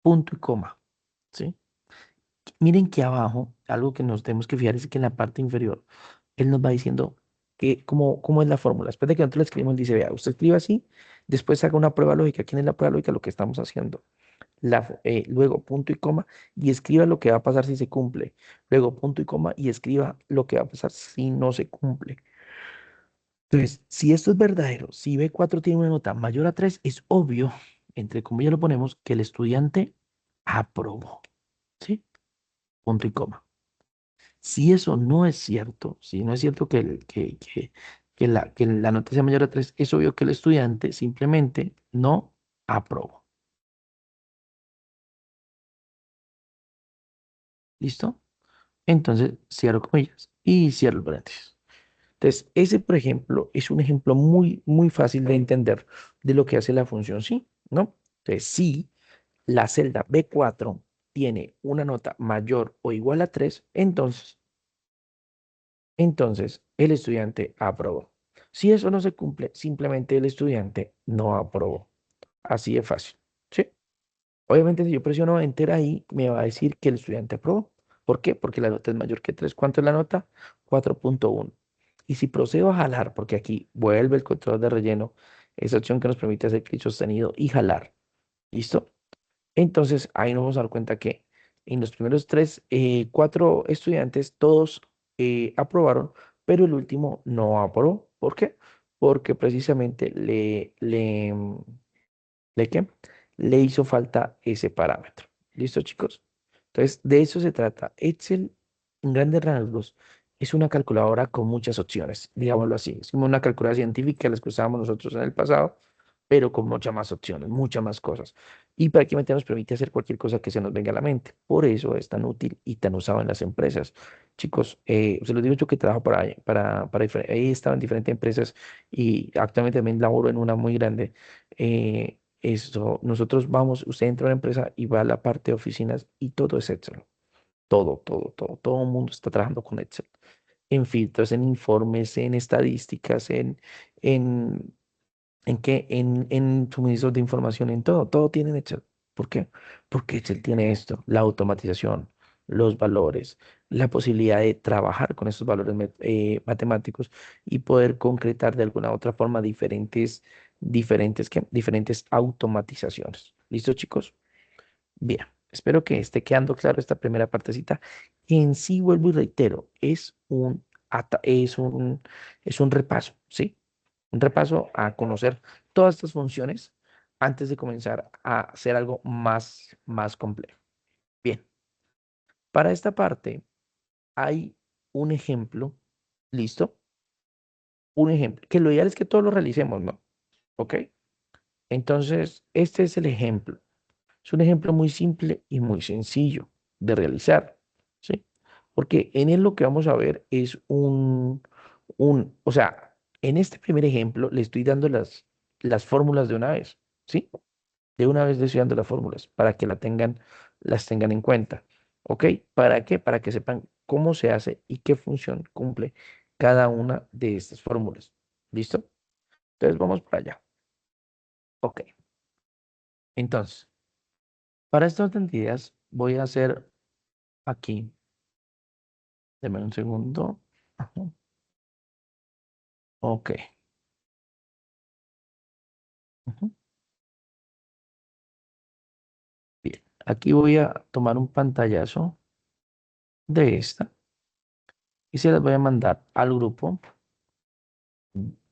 punto y coma, ¿sí? Miren que abajo, algo que nos tenemos que fijar es que en la parte inferior, él nos va diciendo que cómo es la fórmula. Después de que nosotros la escribimos, él dice, vea, usted escribe así, después haga una prueba lógica. ¿Quién es la prueba lógica? Lo que estamos haciendo. Luego punto y coma y escriba lo que va a pasar si se cumple. Luego punto y coma y escriba lo que va a pasar si no se cumple. Entonces, si esto es verdadero, si B4 tiene una nota mayor a 3, es obvio, entre comillas lo ponemos, que el estudiante aprobó, ¿sí? Punto y coma. Si eso no es cierto, si no es cierto que la nota sea mayor a 3, es obvio que el estudiante simplemente no aprobó. ¿Listo? Entonces, cierro comillas y cierro el paréntesis. Entonces, ese, por ejemplo, es un ejemplo muy, muy fácil de entender de lo que hace la función sí, ¿no? Entonces, sí. La celda B4 tiene una nota mayor o igual a 3, entonces el estudiante aprobó. Si eso no se cumple, simplemente el estudiante no aprobó. Así de fácil. ¿Sí? Obviamente, si yo presiono Enter ahí, me va a decir que el estudiante aprobó. ¿Por qué? Porque la nota es mayor que 3. ¿Cuánto es la nota? 4,1. Y si procedo a jalar, porque aquí vuelve el control de relleno, esa opción que nos permite hacer clic sostenido y jalar. ¿Listo? Entonces, ahí nos vamos a dar cuenta que en los primeros cuatro estudiantes, todos aprobaron, pero el último no aprobó. ¿Por qué? Porque precisamente ¿qué? Le hizo falta ese parámetro. ¿Listo, chicos? Entonces, de eso se trata. Excel, en grandes rasgos, es una calculadora con muchas opciones, digámoslo así. Es como una calculadora científica, las que usábamos nosotros en el pasado, pero con muchas más opciones, muchas más cosas. Y prácticamente nos permite hacer cualquier cosa que se nos venga a la mente. Por eso es tan útil y tan usado en las empresas. Chicos, se los digo yo que trabajo he estado en diferentes empresas y actualmente también laboro en una muy grande. Nosotros vamos, usted entra a una empresa y va a la parte de oficinas y todo es Excel. Todo, todo, todo. Todo el mundo está trabajando con Excel. En filtros, en informes, en estadísticas, en en suministros de información, en todo, todo tiene Excel. ¿Por qué? Porque Excel tiene esto, la automatización, los valores, la posibilidad de trabajar con estos valores matemáticos y poder concretar de alguna u otra forma diferentes automatizaciones. ¿Listo, chicos? Bien, espero que esté quedando claro esta primera partecita, que en sí, vuelvo y reitero, es un es un repaso, ¿sí? Un repaso a conocer todas estas funciones antes de comenzar a hacer algo más complejo. Bien, para esta parte hay un ejemplo, ¿listo? Un ejemplo, que lo ideal es que todos lo realicemos, ¿no? ¿Ok? Entonces, este es el ejemplo. Es un ejemplo muy simple y muy sencillo de realizar, ¿sí? Porque en él lo que vamos a ver es o sea, en este primer ejemplo le estoy dando las fórmulas de una vez, ¿sí? De una vez le estoy dando las fórmulas para que las tengan en cuenta, ¿ok? ¿Para qué? Para que sepan cómo se hace y qué función cumple cada una de estas fórmulas. ¿Listo? Entonces vamos para allá. Ok. Entonces, para estas orden de ideas voy a hacer aquí. Deme un segundo. Ajá. Ok. Ujú. Bien. Aquí voy a tomar un pantallazo de esta y se las voy a mandar al grupo.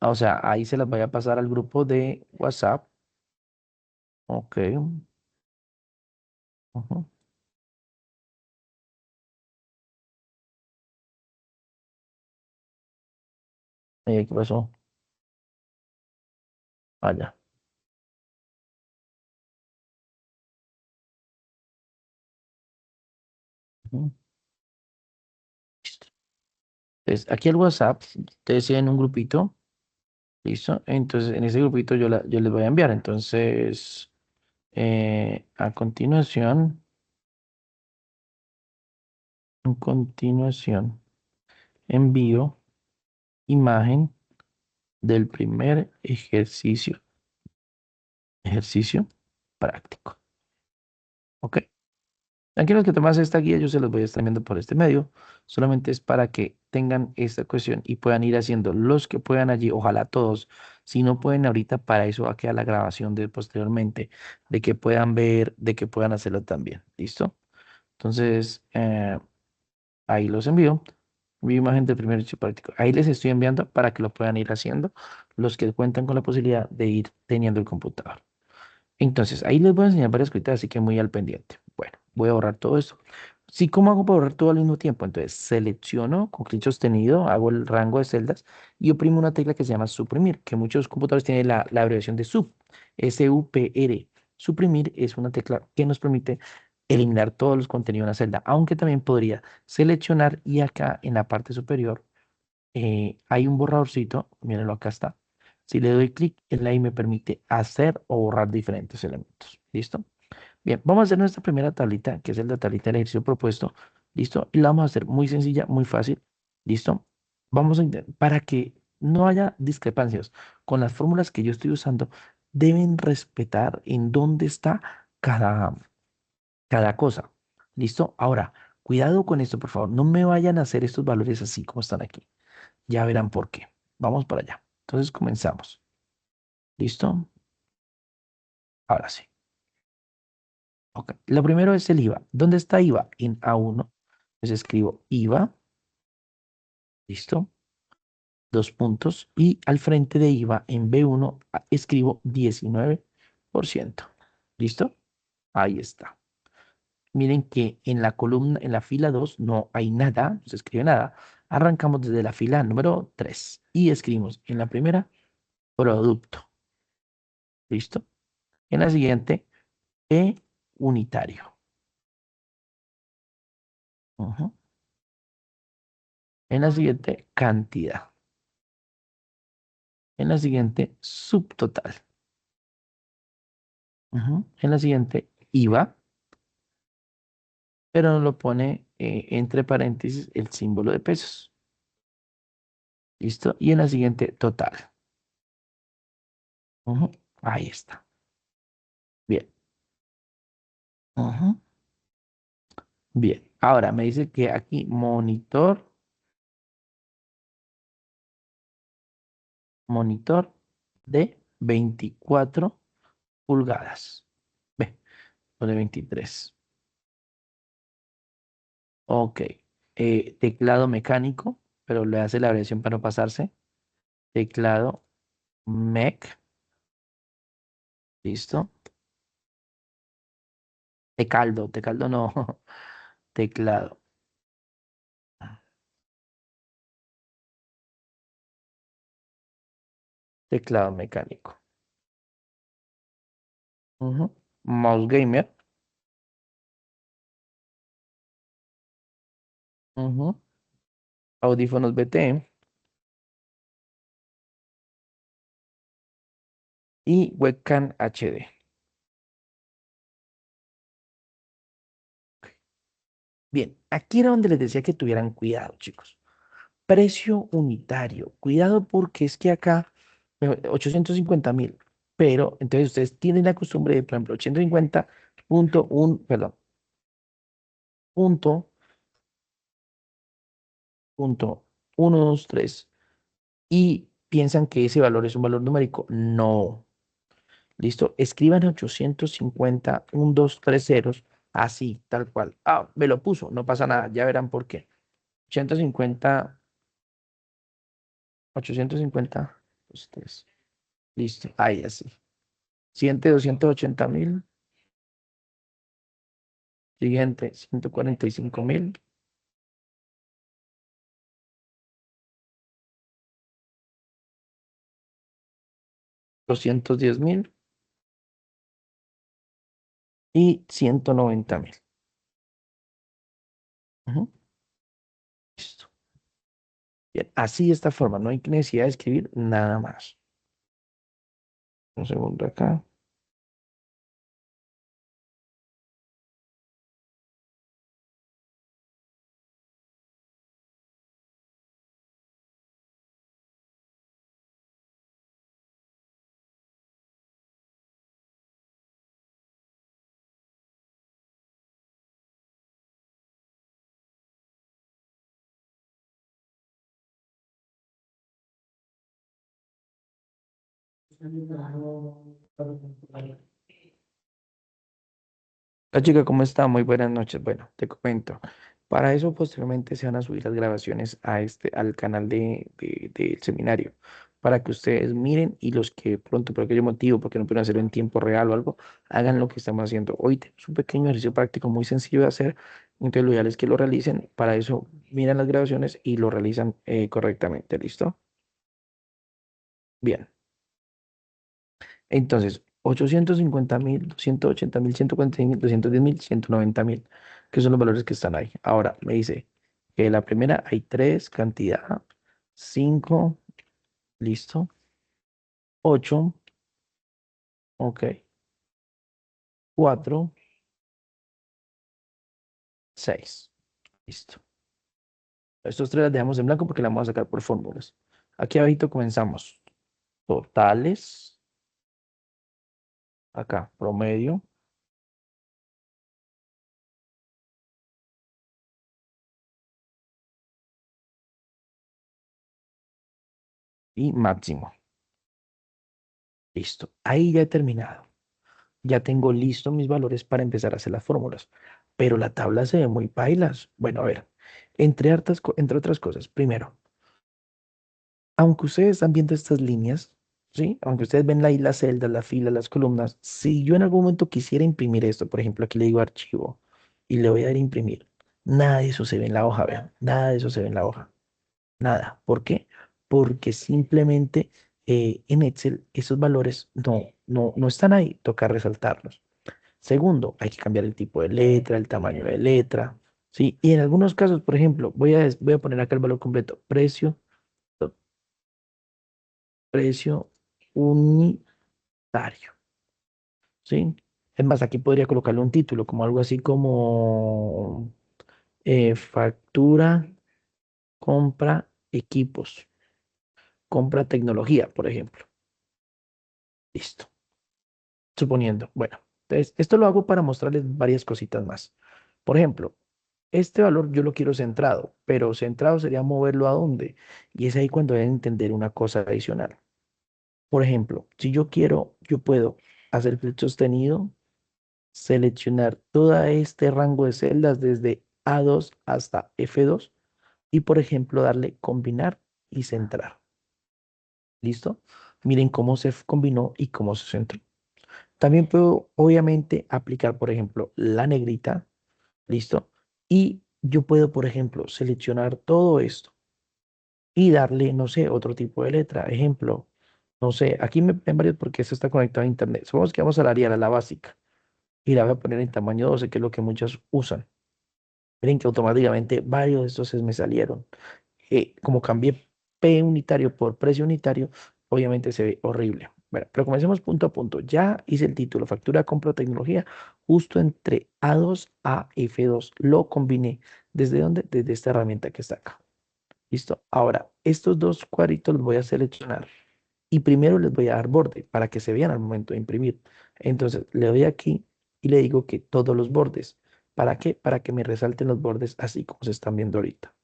O sea, ahí se las voy a pasar al grupo de WhatsApp. Ok. Ujú. ¿Qué pasó? Allá. Ujú. Listo. Entonces, aquí el WhatsApp, ustedes tienen un grupito. ¿Listo? Entonces, en ese grupito yo les voy a enviar. Entonces, a continuación, envío imagen del primer ejercicio práctico. ¿Ok? Tranquilos que tomas esta guía, yo se los voy a estar viendo por este medio. Solamente es para que tengan esta cuestión y puedan ir haciendo los que puedan allí, ojalá todos. Si no pueden ahorita, para eso va a quedar la grabación de posteriormente, de que puedan ver, de que puedan hacerlo también. ¿Listo? Entonces, ahí los envío. Mi imagen del primer ejercicio práctico. Ahí les estoy enviando para que lo puedan ir haciendo los que cuentan con la posibilidad de ir teniendo el computador. Entonces, ahí les voy a enseñar varias cositas, así que muy al pendiente. Bueno, voy a borrar todo esto. Sí, ¿cómo hago para borrar todo al mismo tiempo? Entonces, selecciono con clic sostenido, hago el rango de celdas y oprimo una tecla que se llama suprimir, que muchos computadores tienen la abreviación de sub, S-U-P-R. Suprimir es una tecla que nos permite eliminar todos los contenidos de una celda, aunque también podría seleccionar y acá en la parte superior hay un borradorcito, mírenlo, acá está. Si le doy clic, él ahí me permite hacer o borrar diferentes elementos. ¿Listo? Bien, vamos a hacer nuestra primera tablita, que es la tablita del ejercicio propuesto. ¿Listo? Y la vamos a hacer muy sencilla, muy fácil. ¿Listo? Vamos a intentar, para que no haya discrepancias con las fórmulas que yo estoy usando, deben respetar en dónde está cada cosa. ¿Listo? Ahora, cuidado con esto, por favor. No me vayan a hacer estos valores así como están aquí. Ya verán por qué. Vamos para allá. Entonces comenzamos. ¿Listo? Ahora sí. Ok. Lo primero es el IVA. ¿Dónde está IVA? En A1. Entonces escribo IVA. ¿Listo? Dos puntos. Y al frente de IVA en B1 escribo 19%. ¿Listo? Ahí está. Miren que en la columna, en la fila 2 no hay nada, no se escribe nada. Arrancamos desde la fila número 3 y escribimos en la primera producto. ¿Listo? En la siguiente E unitario. Ujú. En la siguiente, cantidad. En la siguiente, subtotal. Ujú. En la siguiente, IVA, pero nos lo pone entre paréntesis el símbolo de pesos. ¿Listo? Y en la siguiente, total. Ujú. Ahí está. Bien. Ujú. Bien. Ahora me dice que aquí monitor de 24 pulgadas. Ve, o de 23. Ok. Teclado mecánico. pero le hace la abreviación para no pasarse. Teclado MEC, listo. Tecaldo no, teclado, teclado mecánico. Ujú. Mouse gamer. Ujú. Audífonos BT y webcam HD. Bien, aquí era donde les decía que tuvieran cuidado, chicos. Precio unitario. Cuidado porque es que acá 850.000, pero entonces ustedes tienen la costumbre de, por ejemplo, 850.1, perdón, punto, punto, 123 y piensan que ese valor es un valor numérico. No. ¿Listo? Escriban 850, 1, 2, 3 ceros, así, tal cual. Ah, me lo puso, no pasa nada, ya verán por qué. 850, 850, ustedes. Listo, ahí así. 280.000. Siguiente, 145.000. 210.000 y 190.000. Ujú. Listo. Bien, así de esta forma, no hay necesidad de escribir nada más. Un segundo acá. La chica, ¿cómo está? Muy buenas noches. Bueno, te comento. Para eso posteriormente se van a subir las grabaciones al canal del seminario, para que ustedes miren y los que pronto por aquel motivo, porque no pueden hacerlo en tiempo real o algo, hagan lo que estamos haciendo. Hoy tenemos un pequeño ejercicio práctico muy sencillo de hacer, entonces lo ideal es que lo realicen. Para eso miran las grabaciones y lo realizan correctamente. ¿Listo? Bien. Entonces, 850.000, 280.000, 146.000, 210.000, 190.000, que son los valores que están ahí. Ahora, me dice que la primera hay 3, cantidad, 5, listo, 8, ok, 4, 6, listo. Estos tres las dejamos en blanco porque las vamos a sacar por fórmulas. Aquí abajito comenzamos. Totales, acá, promedio, y máximo. Listo. Ahí ya he terminado. Ya tengo listo mis valores para empezar a hacer las fórmulas, pero la tabla se ve muy pailas. Bueno, a ver, entre otras cosas, primero, aunque ustedes están viendo estas líneas, ¿sí? Aunque ustedes ven ahí las celdas, las filas, las columnas, si yo en algún momento quisiera imprimir esto, por ejemplo, aquí le digo archivo y le voy a dar a imprimir, nada de eso se ve en la hoja, vean, nada de eso se ve en la hoja, nada. ¿Por qué? Porque simplemente en Excel esos valores no están ahí, toca resaltarlos. Segundo, hay que cambiar el tipo de letra, el tamaño de letra, ¿sí? Y en algunos casos, por ejemplo, voy a poner acá el valor completo, precio unitario, ¿sí? Es más, aquí podría colocarle un título, como algo así como factura, compra equipos, compra tecnología, por ejemplo. Listo. Suponiendo, bueno, entonces esto lo hago para mostrarles varias cositas más. Por ejemplo, este valor yo lo quiero centrado, pero centrado sería moverlo a dónde. Y es ahí cuando deben entender una cosa adicional. Por ejemplo, si yo quiero, yo puedo hacer clic sostenido, seleccionar todo este rango de celdas desde A2 hasta F2 y, por ejemplo, darle combinar y centrar. ¿Listo? Miren cómo se combinó y cómo se centró. También puedo, obviamente, aplicar, por ejemplo, la negrita. ¿Listo? Y yo puedo, por ejemplo, seleccionar todo esto y darle, no sé, otro tipo de letra. Ejemplo, no sé, aquí me ven varios porque esto está conectado a internet. Supongamos que vamos a la Arial, a la básica, y la voy a poner en tamaño 12, que es lo que muchas usan. Miren que automáticamente varios de estos se me salieron. Como cambié P unitario por precio unitario, obviamente se ve horrible. Bueno, pero comencemos punto a punto. Ya hice el título, factura, compra, tecnología, justo entre A2 a F2. Lo combiné. ¿Desde dónde? Desde esta herramienta que está acá. ¿Listo? Ahora, estos dos cuadritos los voy a seleccionar y primero les voy a dar borde para que se vean al momento de imprimir. Entonces, le doy aquí y le digo que todos los bordes. ¿Para qué? Para que me resalten los bordes así como se están viendo ahorita.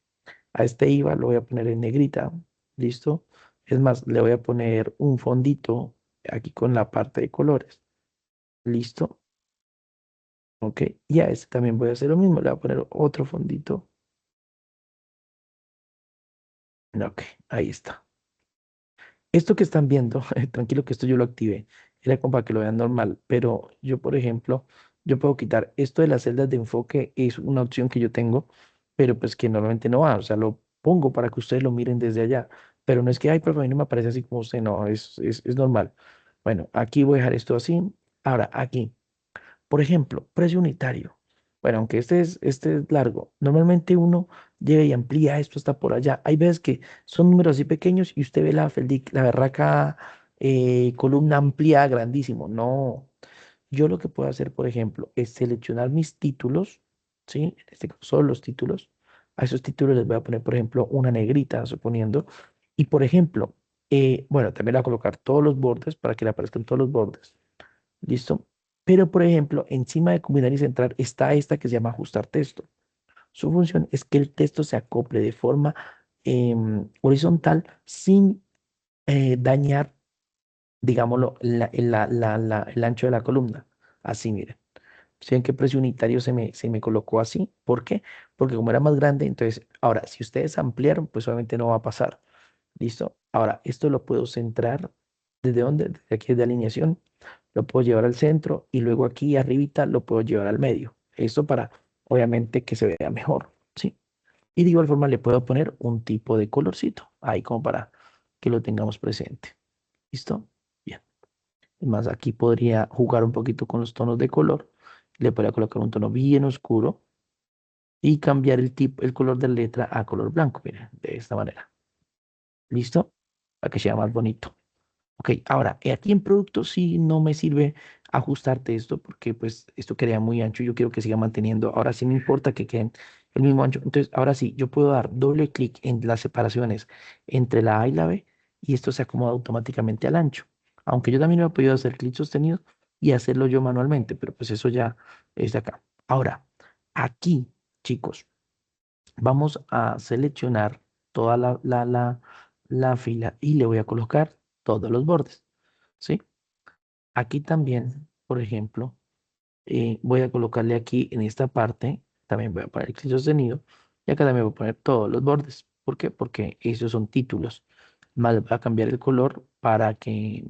A este IVA lo voy a poner en negrita. ¿Listo? Es más, le voy a poner un fondito aquí con la parte de colores. ¿Listo? Ok. Y a este también voy a hacer lo mismo. Le voy a poner otro fondito. Ok, ahí está. Esto que están viendo, tranquilo que esto yo lo activé, era como para que lo vean normal, pero yo, por ejemplo, yo puedo quitar esto de las celdas de enfoque, es una opción que yo tengo, pero pues que normalmente no va, o sea, lo pongo para que ustedes lo miren desde allá, pero no es que, ay, por favor, no me aparece así como usted, no, es normal. Bueno, aquí voy a dejar esto así. Ahora, aquí. Por ejemplo, precio unitario. Bueno, aunque este es largo, normalmente uno llega y amplía esto hasta por allá. Hay veces que son números así pequeños y usted ve la berraca columna ampliada grandísimo. No, yo lo que puedo hacer, por ejemplo, es seleccionar mis títulos, ¿sí? En este caso, solo los títulos. A esos títulos les voy a poner, por ejemplo, una negrita, suponiendo. Y, por ejemplo, bueno, también le voy a colocar todos los bordes para que le aparezcan todos los bordes. ¿Listo? Pero, por ejemplo, encima de combinar y centrar está esta que se llama ajustar texto. Su función es que el texto se acople de forma horizontal sin dañar, digámoslo, el ancho de la columna. Así, miren. ¿Sí ven qué precio unitario se me colocó así? ¿Por qué? Porque como era más grande, entonces, ahora, si ustedes ampliaron, pues obviamente no va a pasar. ¿Listo? Ahora, esto lo puedo centrar. ¿Desde dónde? Desde aquí de alineación. Lo puedo llevar al centro y luego aquí arribita lo puedo llevar al medio. Esto para, obviamente, que se vea mejor. ¿Sí? Y de igual forma le puedo poner un tipo de colorcito. Ahí como para que lo tengamos presente. ¿Listo? Bien. Es más, aquí podría jugar un poquito con los tonos de color. Le podría colocar un tono bien oscuro y cambiar el color de la letra a color blanco. Miren, de esta manera. ¿Listo? Para que sea más bonito. Ok, ahora, aquí en producto sí no me sirve ajustarte esto porque pues esto queda muy ancho. Yo quiero que siga manteniendo. Ahora sí me importa que queden el mismo ancho. Entonces, ahora sí, yo puedo dar doble clic en las separaciones entre la A y la B y esto se acomoda automáticamente al ancho. Aunque yo también he podido hacer clic sostenido y hacerlo yo manualmente, pero pues eso ya es de acá. Ahora, aquí, chicos, vamos a seleccionar toda la fila y le voy a colocar todos los bordes, ¿sí? Aquí también, por ejemplo, voy a colocarle aquí en esta parte, también voy a poner clic sostenido y acá también voy a poner todos los bordes. ¿Por qué? Porque esos son títulos. Más voy a cambiar el color ¿qué?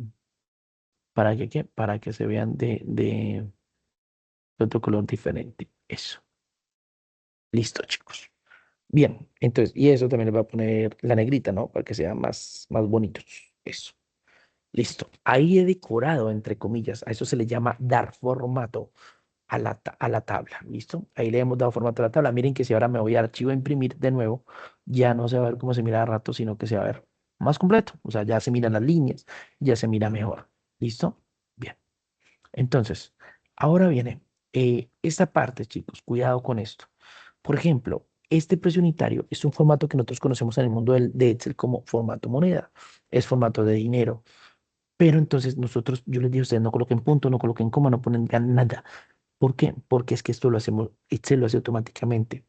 Para que se vean de otro color diferente. Eso. Listo, chicos. Bien, entonces, y eso también le voy a poner la negrita, ¿no? Para que sea más bonitos. Eso. Listo. Ahí he decorado, entre comillas. A eso se le llama dar formato a la tabla. ¿Listo? Ahí le hemos dado formato a la tabla. Miren que si ahora me voy a archivo a imprimir de nuevo, ya no se va a ver cómo se mira a rato, sino que se va a ver más completo. O sea, ya se miran las líneas, ya se mira mejor. ¿Listo? Bien. Entonces, ahora viene esta parte, chicos. Cuidado con esto. Por ejemplo, este precio unitario es un formato que nosotros conocemos en el mundo de Excel como formato moneda. Es formato de dinero. Pero entonces nosotros, yo les digo a ustedes, no coloquen punto, no coloquen coma, no ponen nada. ¿Por qué? Porque es que esto lo hacemos, Excel lo hace automáticamente.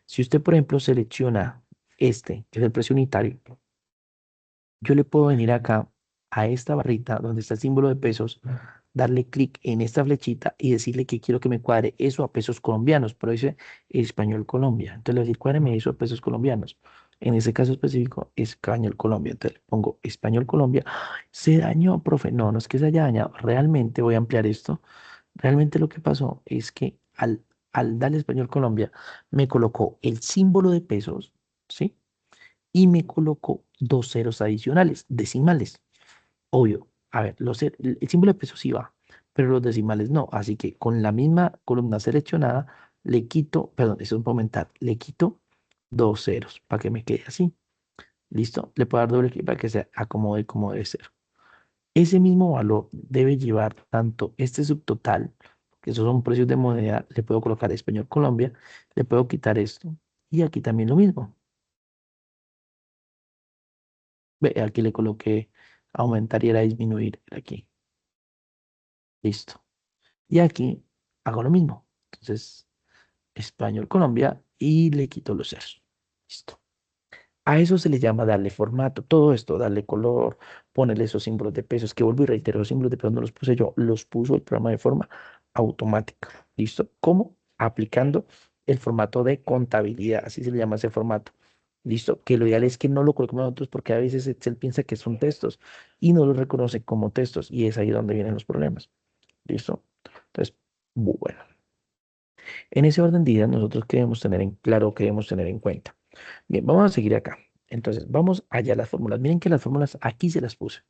Si usted, por ejemplo, selecciona este, que es el precio unitario, yo le puedo venir acá a esta barrita donde está el símbolo de pesos darle clic en esta flechita y decirle que quiero que me cuadre eso a pesos colombianos, pero dice Español Colombia. Entonces le voy a decir, cuádreme eso a pesos colombianos. En ese caso específico, Español Colombia. Entonces le pongo Español Colombia. Se dañó, profe. No, no es que se haya dañado. Realmente voy a ampliar esto. Realmente lo que pasó es que al darle Español Colombia, me colocó el símbolo de pesos, ¿sí? Y me colocó dos ceros adicionales, decimales. Obvio. A ver, el símbolo de peso sí va, pero los decimales no. Así que con la misma columna seleccionada, le quito, perdón, eso es aumentar, le quito dos ceros para que me quede así. ¿Listo? Le puedo dar doble clic para que se acomode como debe ser. Ese mismo valor debe llevar tanto este subtotal, que esos son precios de moneda, le puedo colocar Español Colombia, le puedo quitar esto. Y aquí también lo mismo. Ve, aquí le coloqué aumentar y era disminuir. Aquí. Listo. Y aquí hago lo mismo. Entonces, Español Colombia y le quito los ceros. Listo. A eso se le llama darle formato. Todo esto, darle color, ponerle esos símbolos de pesos, que vuelvo y reitero, los símbolos de pesos no los puse yo, los puso el programa de forma automática. ¿Listo? ¿Cómo? Aplicando el formato de contabilidad, así se le llama ese formato. ¿Listo? Que lo ideal es que no lo coloquemos nosotros porque a veces Excel piensa que son textos y no los reconoce como textos y es ahí donde vienen los problemas. ¿Listo? Entonces, bueno. En ese orden de ideas, nosotros qué debemos tener en claro, qué debemos tener en cuenta. Bien, vamos a seguir acá. Entonces, vamos allá a las fórmulas. Miren que las fórmulas aquí se las puse.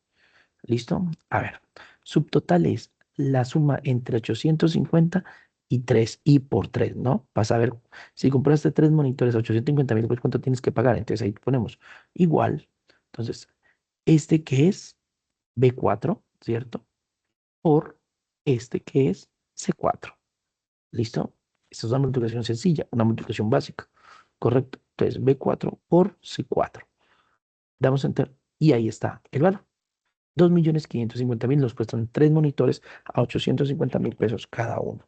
¿Listo? A ver, subtotal es la suma entre 850 y 3 y por 3, ¿no? Vas a ver, si compraste tres monitores a 850.000, pues ¿cuánto tienes que pagar? Entonces ahí ponemos igual. Entonces, este que es B4, ¿cierto? Por este que es C4. ¿Listo? Esta es una multiplicación sencilla, una multiplicación básica. Correcto. Entonces, B4 por C4. Damos enter y ahí está el valor. 2.550.000 nos cuestan tres monitores a 850.000 pesos cada uno.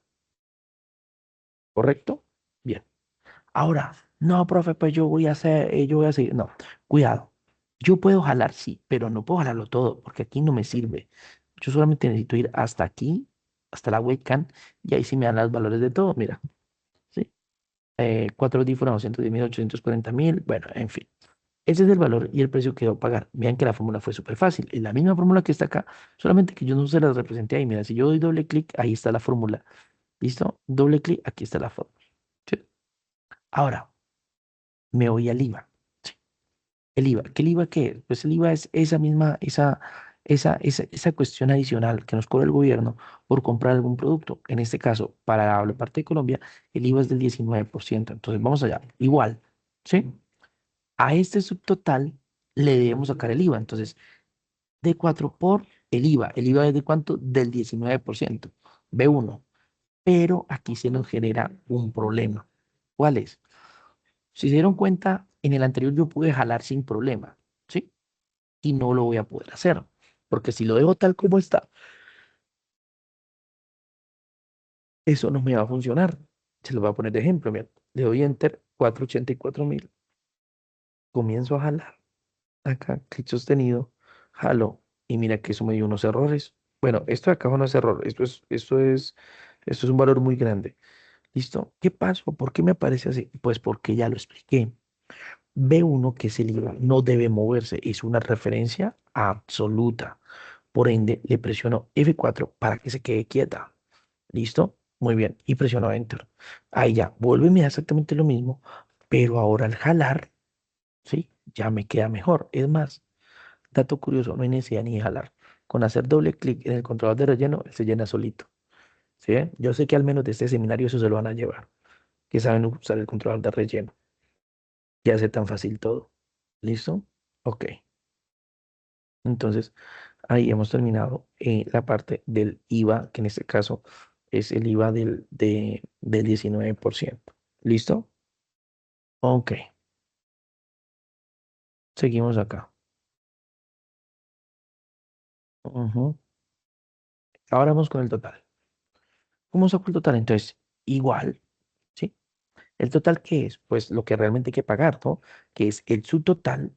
¿Correcto? Bien. Ahora, no, profe, pues yo voy a seguir. No, cuidado. Yo puedo jalar, sí, pero no puedo jalarlo todo porque aquí no me sirve. Yo solamente necesito ir hasta aquí, hasta la webcam, y ahí sí me dan los valores de todo. Mira, ¿sí? Cuatro audífonos, 210.000, 840.000, bueno, en fin. Ese es el valor y el precio que debo pagar. Vean que la fórmula fue súper fácil. Es la misma fórmula que está acá, solamente que yo no se las representé ahí. Mira, si yo doy doble clic, ahí está la fórmula. ¿Listo? Doble clic, aquí está la fórmula. ¿Sí? Ahora, me voy al IVA. ¿Sí? El IVA. ¿Qué el IVA qué es? Pues el IVA es esa misma, esa cuestión adicional que nos cobra el gobierno por comprar algún producto. En este caso, para la parte de Colombia, el IVA es del 19%. Entonces, vamos allá. Igual. ¿Sí? A este subtotal le debemos sacar el IVA. Entonces, D4 por el IVA. ¿El IVA es de cuánto? Del 19%. B1. Pero aquí se nos genera un problema. ¿Cuál es? Si se dieron cuenta, en el anterior yo pude jalar sin problema, ¿sí? Y no lo voy a poder hacer. Porque si lo dejo tal como está, eso no me va a funcionar. Se lo voy a poner de ejemplo. Mira, le doy enter, 484.000. Comienzo a jalar. Acá, clic sostenido, jalo. Y mira que eso me dio unos errores. Bueno, esto de acá no es error. Esto es un valor muy grande. ¿Listo? ¿Qué pasó? ¿Por qué me aparece así? Pues porque ya lo expliqué. B1, que es el IVA, no debe moverse. Es una referencia absoluta. Por ende, le presiono F4 para que se quede quieta. ¿Listo? Muy bien. Y presiono Enter. Ahí ya, vuelve y me da exactamente lo mismo. Pero ahora al jalar, ¿sí? Ya me queda mejor. Es más, dato curioso, no hay necesidad ni de jalar. Con hacer doble clic en el controlador de relleno, él se llena solito. ¿Sí? Yo sé que al menos de este seminario eso se lo van a llevar, que saben usar el controlador de relleno. Ya hace tan fácil todo. ¿Listo? Ok. Entonces, ahí hemos terminado la parte del IVA, que en este caso es el IVA del 19%. ¿Listo? Ok. Seguimos acá. Ujú. Ahora vamos con el total. ¿Cómo saco el total? Entonces, igual, ¿sí? ¿El total qué es? Pues lo que realmente hay que pagar, ¿no? Que es el subtotal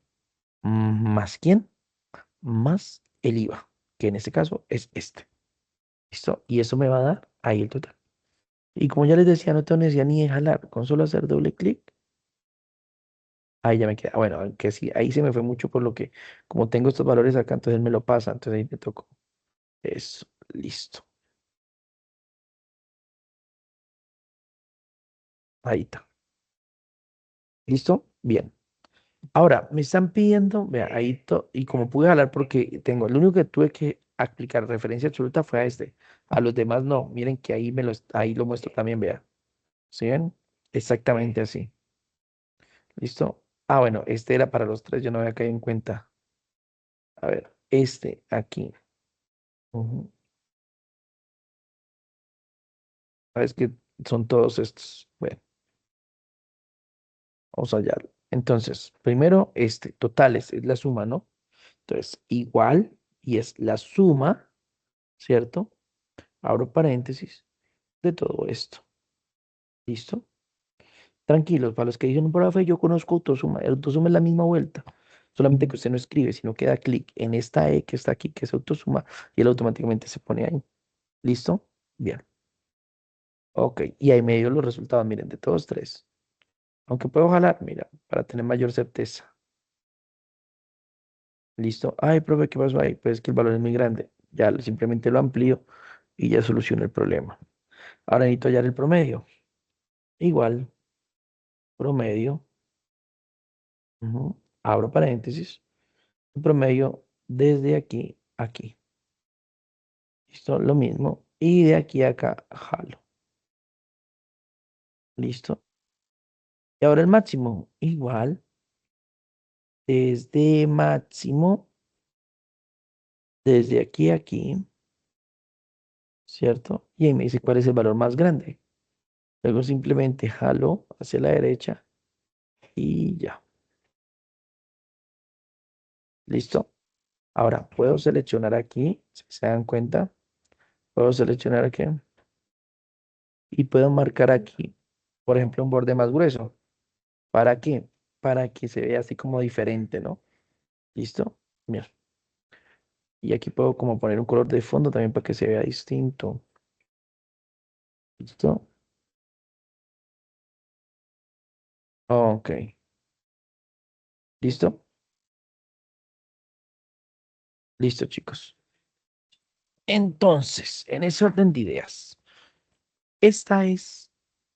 más quién, más el IVA, que en este caso es este. ¿Listo? Y eso me va a dar ahí el total. Y como ya les decía, no tengo necesidad ni de jalar, con solo hacer doble clic, ahí ya me queda. Bueno, aunque sí, ahí se me fue mucho por lo que, como tengo estos valores acá, entonces me lo pasa, entonces ahí me tocó. Eso, listo. Ahí está. ¿Listo? Bien. Ahora, me están pidiendo, vea, ahí, y como pude jalar porque tengo, lo único que tuve que aplicar referencia absoluta fue a este. A los demás no. Miren que ahí ahí lo muestro también, vea. ¿Sí ven? Exactamente así. ¿Listo? Ah, bueno, este era para los tres, yo no había caído en cuenta. A ver, este aquí. Ujú. Sabes que son todos estos. Bueno, vamos allá. Entonces, primero, este, totales, es la suma, ¿no? Entonces, igual, y es la suma, ¿cierto? Abro paréntesis de todo esto. ¿Listo? Tranquilos, para los que dicen, profe, yo conozco autosuma. El autosuma es la misma vuelta. Solamente que usted no escribe, sino que da clic en esta E que está aquí, que es autosuma, y él automáticamente se pone ahí. ¿Listo? Bien. Ok. Y ahí me dio los resultados, miren, de todos tres. Aunque puedo jalar, mira, para tener mayor certeza. ¿Listo? Ay, profe, ¿qué pasó ahí? Pues es que el valor es muy grande. Ya simplemente lo amplío y ya soluciono el problema. Ahora necesito hallar el promedio. Igual, promedio. Ujú. Abro paréntesis. El promedio desde aquí a aquí. ¿Listo? Lo mismo. Y de aquí a acá, jalo. ¿Listo? Y ahora el máximo. Igual, desde máximo, desde aquí a aquí, ¿cierto? Y ahí me dice cuál es el valor más grande. Luego simplemente jalo hacia la derecha y ya. ¿Listo? Ahora, puedo seleccionar aquí, si se dan cuenta, puedo seleccionar aquí y puedo marcar aquí, por ejemplo, un borde más grueso. ¿Para qué? Para que se vea así como diferente, ¿no? ¿Listo? Mira. Y aquí puedo como poner un color de fondo también para que se vea distinto. ¿Listo? Ok. ¿Listo? Listo, chicos. Entonces, en ese orden de ideas, esta es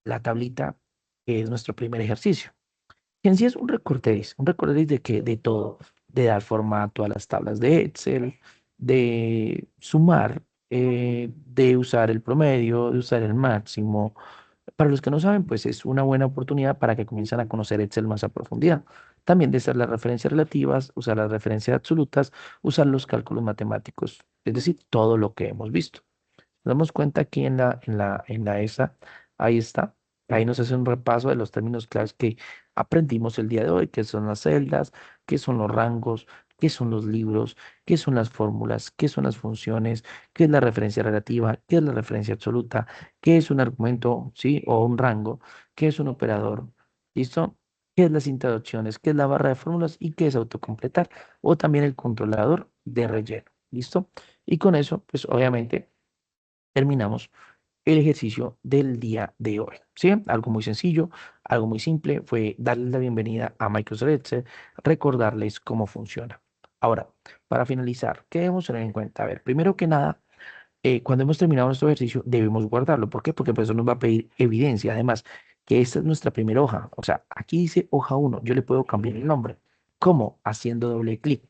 la tablita que es nuestro primer ejercicio. Que en sí es un recorderis de que de todo, de dar formato a las tablas de Excel, de sumar, de usar el promedio, de usar el máximo. Para los que no saben, pues es una buena oportunidad para que comiencen a conocer Excel más a profundidad. También de usar las referencias relativas, usar las referencias absolutas, usar los cálculos matemáticos, es decir, todo lo que hemos visto. Nos damos cuenta aquí en la ESA, ahí está. Ahí nos hace un repaso de los términos claves que aprendimos el día de hoy, qué son las celdas, qué son los rangos, qué son los libros, qué son las fórmulas, qué son las funciones, qué es la referencia relativa, qué es la referencia absoluta, qué es un argumento, ¿sí? O un rango, qué es un operador, ¿listo? ¿Qué es la cinta de opciones? ¿Qué es la barra de fórmulas? ¿Y qué es autocompletar? O también el controlador de relleno, ¿listo? Y con eso, pues obviamente terminamos el ejercicio del día de hoy. ¿Sí? Algo muy sencillo, algo muy simple, fue darles la bienvenida a Microsoft Excel, recordarles cómo funciona. Ahora, para finalizar, ¿qué debemos tener en cuenta? A ver, primero que nada, cuando hemos terminado nuestro ejercicio, debemos guardarlo. ¿Por qué? Porque pues eso nos va a pedir evidencia. Además, que esta es nuestra primera hoja. O sea, aquí dice hoja uno. Yo le puedo cambiar el nombre. ¿Cómo? Haciendo doble clic.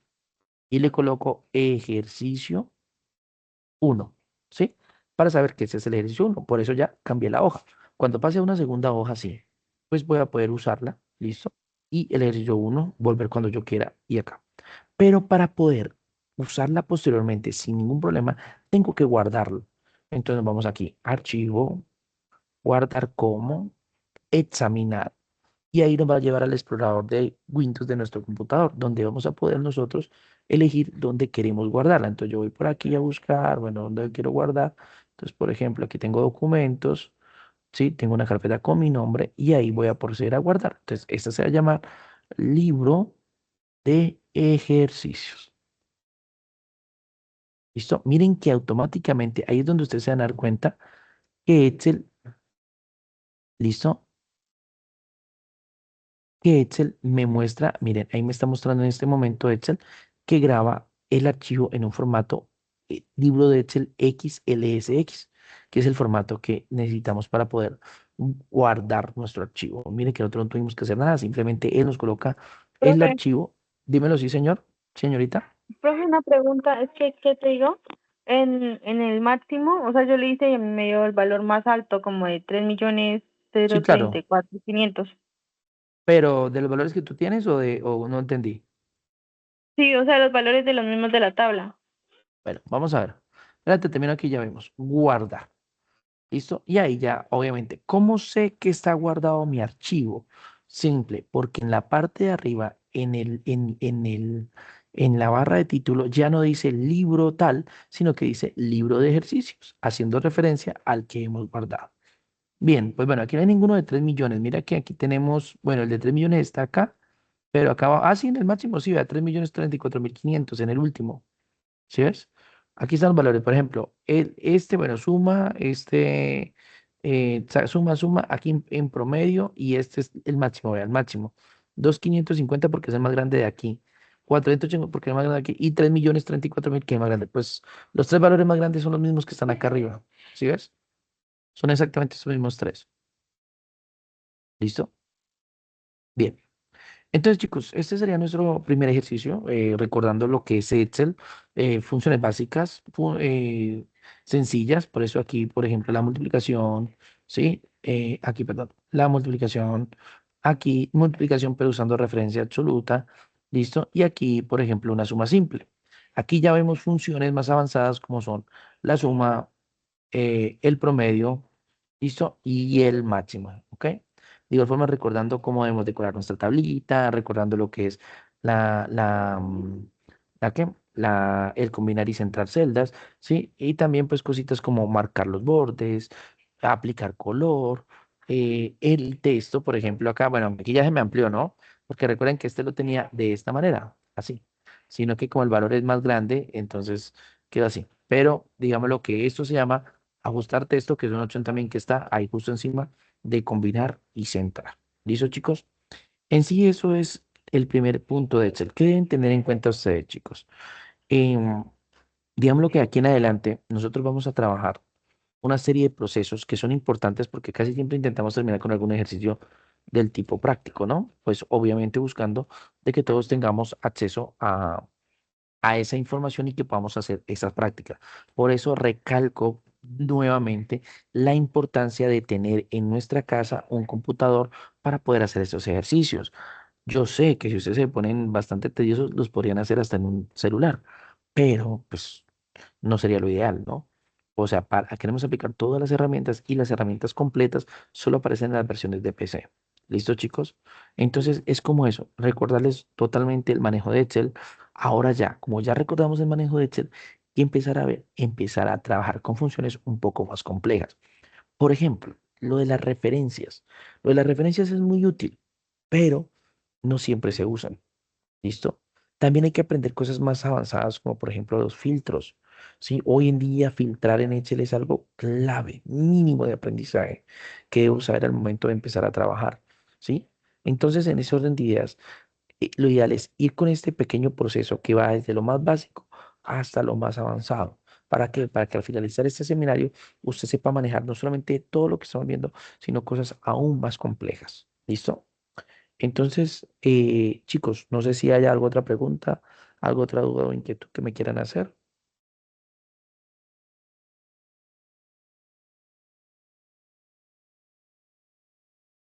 Y le coloco ejercicio uno, ¿sí? Para saber que ese es el ejercicio uno. Por eso ya cambié la hoja. Cuando pase a una segunda hoja, sí, pues voy a poder usarla, ¿listo? Y el ejercicio uno, volver cuando yo quiera y acá. Pero para poder usarla posteriormente sin ningún problema, tengo que guardarlo. Entonces vamos aquí, archivo, guardar como, examinar. Y ahí nos va a llevar al explorador de Windows de nuestro computador, donde vamos a poder nosotros elegir dónde queremos guardarla. Entonces yo voy por aquí a buscar, bueno, dónde quiero guardar. Entonces, por ejemplo, aquí tengo documentos, ¿sí? Tengo una carpeta con mi nombre y ahí voy a proceder a guardar. Entonces, esta se va a llamar libro de ejercicios. ¿Listo? Miren que automáticamente ahí es donde ustedes se van a dar cuenta que Excel, ¿listo? Que Excel me muestra, miren, ahí me está mostrando en este momento Excel que graba el archivo en un formato libro de Excel XLSX, que es el formato que necesitamos para poder guardar nuestro archivo. Miren que nosotros no tuvimos que hacer nada, simplemente él nos coloca el Profe, archivo. Dímelo, sí, señor, señorita. profe, una pregunta, es que, ¿qué te digo? En el máximo, o sea, yo le hice y me dio el valor más alto, como de 3 millones Sí, 034 claro, 500. pero de los valores que tú tienes o no entendí. Sí, o sea, los valores de los mismos de la tabla. Bueno, vamos a ver. Espérate, termino aquí, ya vemos. Guardar. ¿Listo? Y ahí ya, obviamente, ¿cómo sé que está guardado mi archivo? Simple, porque en la parte de arriba, en la barra de título, ya no dice libro tal, sino que dice libro de ejercicios, haciendo referencia al que hemos guardado. Bien, pues bueno, aquí no hay ninguno de 3 millones. Mira que aquí tenemos, bueno, el de 3 millones está acá, pero acá va, sí, en el máximo sí, vea, 3.034.500 en el último. ¿Sí ves? Aquí están los valores. Por ejemplo, bueno, suma, suma, aquí en promedio, y este es el máximo, vea, el máximo. 2.550 porque es el más grande de aquí. 480 porque es el más grande de aquí. Y 3.034.000 que es el más grande. Pues los tres valores más grandes son los mismos que están acá arriba. ¿Sí ves? Son exactamente estos mismos tres. ¿Listo? Bien. Entonces, chicos, este sería nuestro primer ejercicio, recordando lo que es Excel, funciones básicas, sencillas, por eso aquí, por ejemplo, la multiplicación, ¿sí? Aquí, perdón, la multiplicación, aquí multiplicación, pero usando referencia absoluta, ¿listo? Y aquí, por ejemplo, una suma simple. Aquí ya vemos funciones más avanzadas como son la suma, el promedio, ¿listo? Y el máximo, ¿ok? De igual forma, recordando cómo debemos decorar nuestra tablita, recordando lo que es la, la, mm, el combinar y centrar celdas, ¿sí? Y también pues cositas como marcar los bordes, aplicar color, el texto, por ejemplo, acá, bueno, aquí ya se me amplió, ¿no? Porque recuerden que este lo tenía de esta manera, así, sino que como el valor es más grande, entonces queda así. Pero digamos lo que esto se llama ajustar texto, que es una opción también que está ahí justo encima de combinar y centrar. ¿Listo, chicos? En sí, eso es el primer punto de Excel. ¿Qué deben tener en cuenta ustedes, chicos? Em, digamos lo que aquí en adelante nosotros vamos a trabajar una serie de procesos que son importantes porque casi siempre intentamos terminar con algún ejercicio del tipo práctico, ¿no? Pues obviamente buscando de que todos tengamos acceso a esa información y que podamos hacer esas prácticas. Por eso recalco nuevamente la importancia de tener en nuestra casa un computador para poder hacer estos ejercicios. Yo sé que si ustedes se ponen bastante tediosos, los podrían hacer hasta en un celular, pero pues no sería lo ideal, ¿no? O sea, queremos aplicar todas las herramientas y las herramientas completas solo aparecen en las versiones de PC. ¿Listo, chicos? Entonces es como eso, recordarles totalmente el manejo de Excel. Ahora ya, como ya recordamos el manejo de Excel, y empezar a ver, empezar a trabajar con funciones un poco más complejas. Por ejemplo, lo de las referencias. Lo de las referencias es muy útil, pero no siempre se usan. ¿Listo? También hay que aprender cosas más avanzadas, como por ejemplo los filtros. ¿Sí? Hoy en día filtrar en Excel es algo clave, mínimo de aprendizaje que debo saber al momento de empezar a trabajar. ¿Sí? Entonces, en ese orden de ideas, lo ideal es ir con este pequeño proceso que va desde lo más básico hasta lo más avanzado. ¿Para qué? Para que al finalizar este seminario usted sepa manejar no solamente todo lo que estamos viendo, sino cosas aún más complejas. ¿Listo? Entonces, chicos, no sé si hay alguna otra pregunta, alguna otra duda o inquietud que me quieran hacer.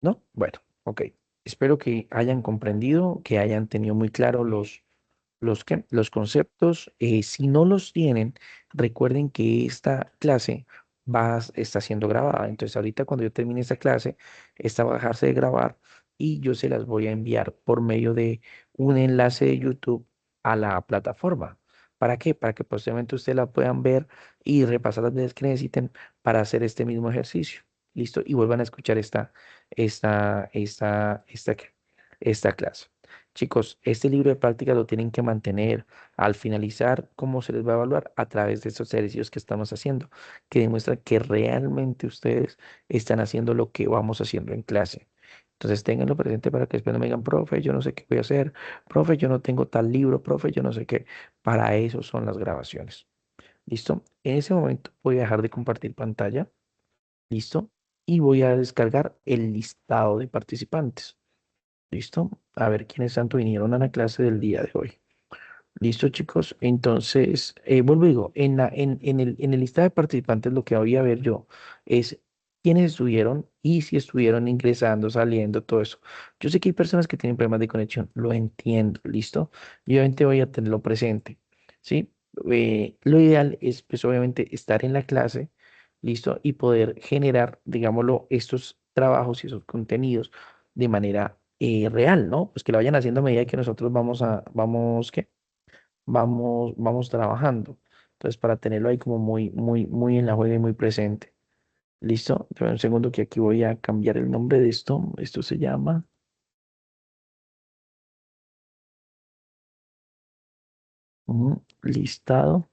¿No? Bueno, ok. Espero que hayan comprendido, que hayan tenido muy claro los conceptos. Si no los tienen, recuerden que esta clase está siendo grabada. Entonces, ahorita cuando yo termine esta clase, esta va a dejarse de grabar y yo se las voy a enviar por medio de un enlace de YouTube a la plataforma. ¿Para qué? Para que posteriormente ustedes la puedan ver y repasar las veces que necesiten para hacer este mismo ejercicio. ¿Listo? Y vuelvan a escuchar esta, esta clase. Chicos, este libro de prácticas lo tienen que mantener. Al finalizar, ¿cómo se les va a evaluar? A través de estos ejercicios que estamos haciendo, que demuestran que realmente ustedes están haciendo lo que vamos haciendo en clase. Entonces, ténganlo presente para que después no me digan, profe, yo no sé qué voy a hacer, profe, yo no tengo tal libro, profe, yo no sé qué. Para eso son las grabaciones. ¿Listo? En ese momento voy a dejar de compartir pantalla. ¿Listo? Y voy a descargar el listado de participantes. ¿Listo? A ver quiénes tanto vinieron a la clase del día de hoy. ¿Listo, chicos? Entonces, vuelvo y digo, en el listado de participantes lo que voy a ver yo es quiénes estuvieron y si estuvieron ingresando, saliendo, todo eso. Yo sé que hay personas que tienen problemas de conexión, lo entiendo, ¿listo? Y obviamente voy a tenerlo presente, ¿sí? Lo ideal es, pues, obviamente, estar en la clase, ¿listo? Y poder generar, digámoslo, estos trabajos y esos contenidos de manera real, ¿no? Pues que lo vayan haciendo a medida que nosotros ¿qué? Vamos trabajando. Entonces, para tenerlo ahí como muy, muy, muy en la juega y muy presente. ¿Listo? Espera un segundo que aquí voy a cambiar el nombre de esto. Esto se llama listado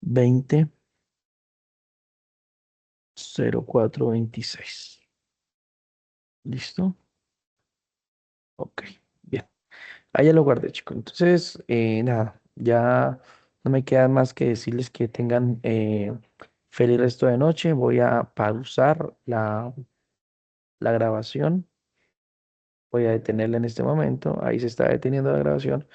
200426. ¿Listo? Ok, bien. Ahí ya lo guardé, chicos. Entonces, nada, ya no me queda más que decirles que tengan feliz resto de noche. Voy a pausar la grabación. Voy a detenerla en este momento. Ahí se está deteniendo la grabación.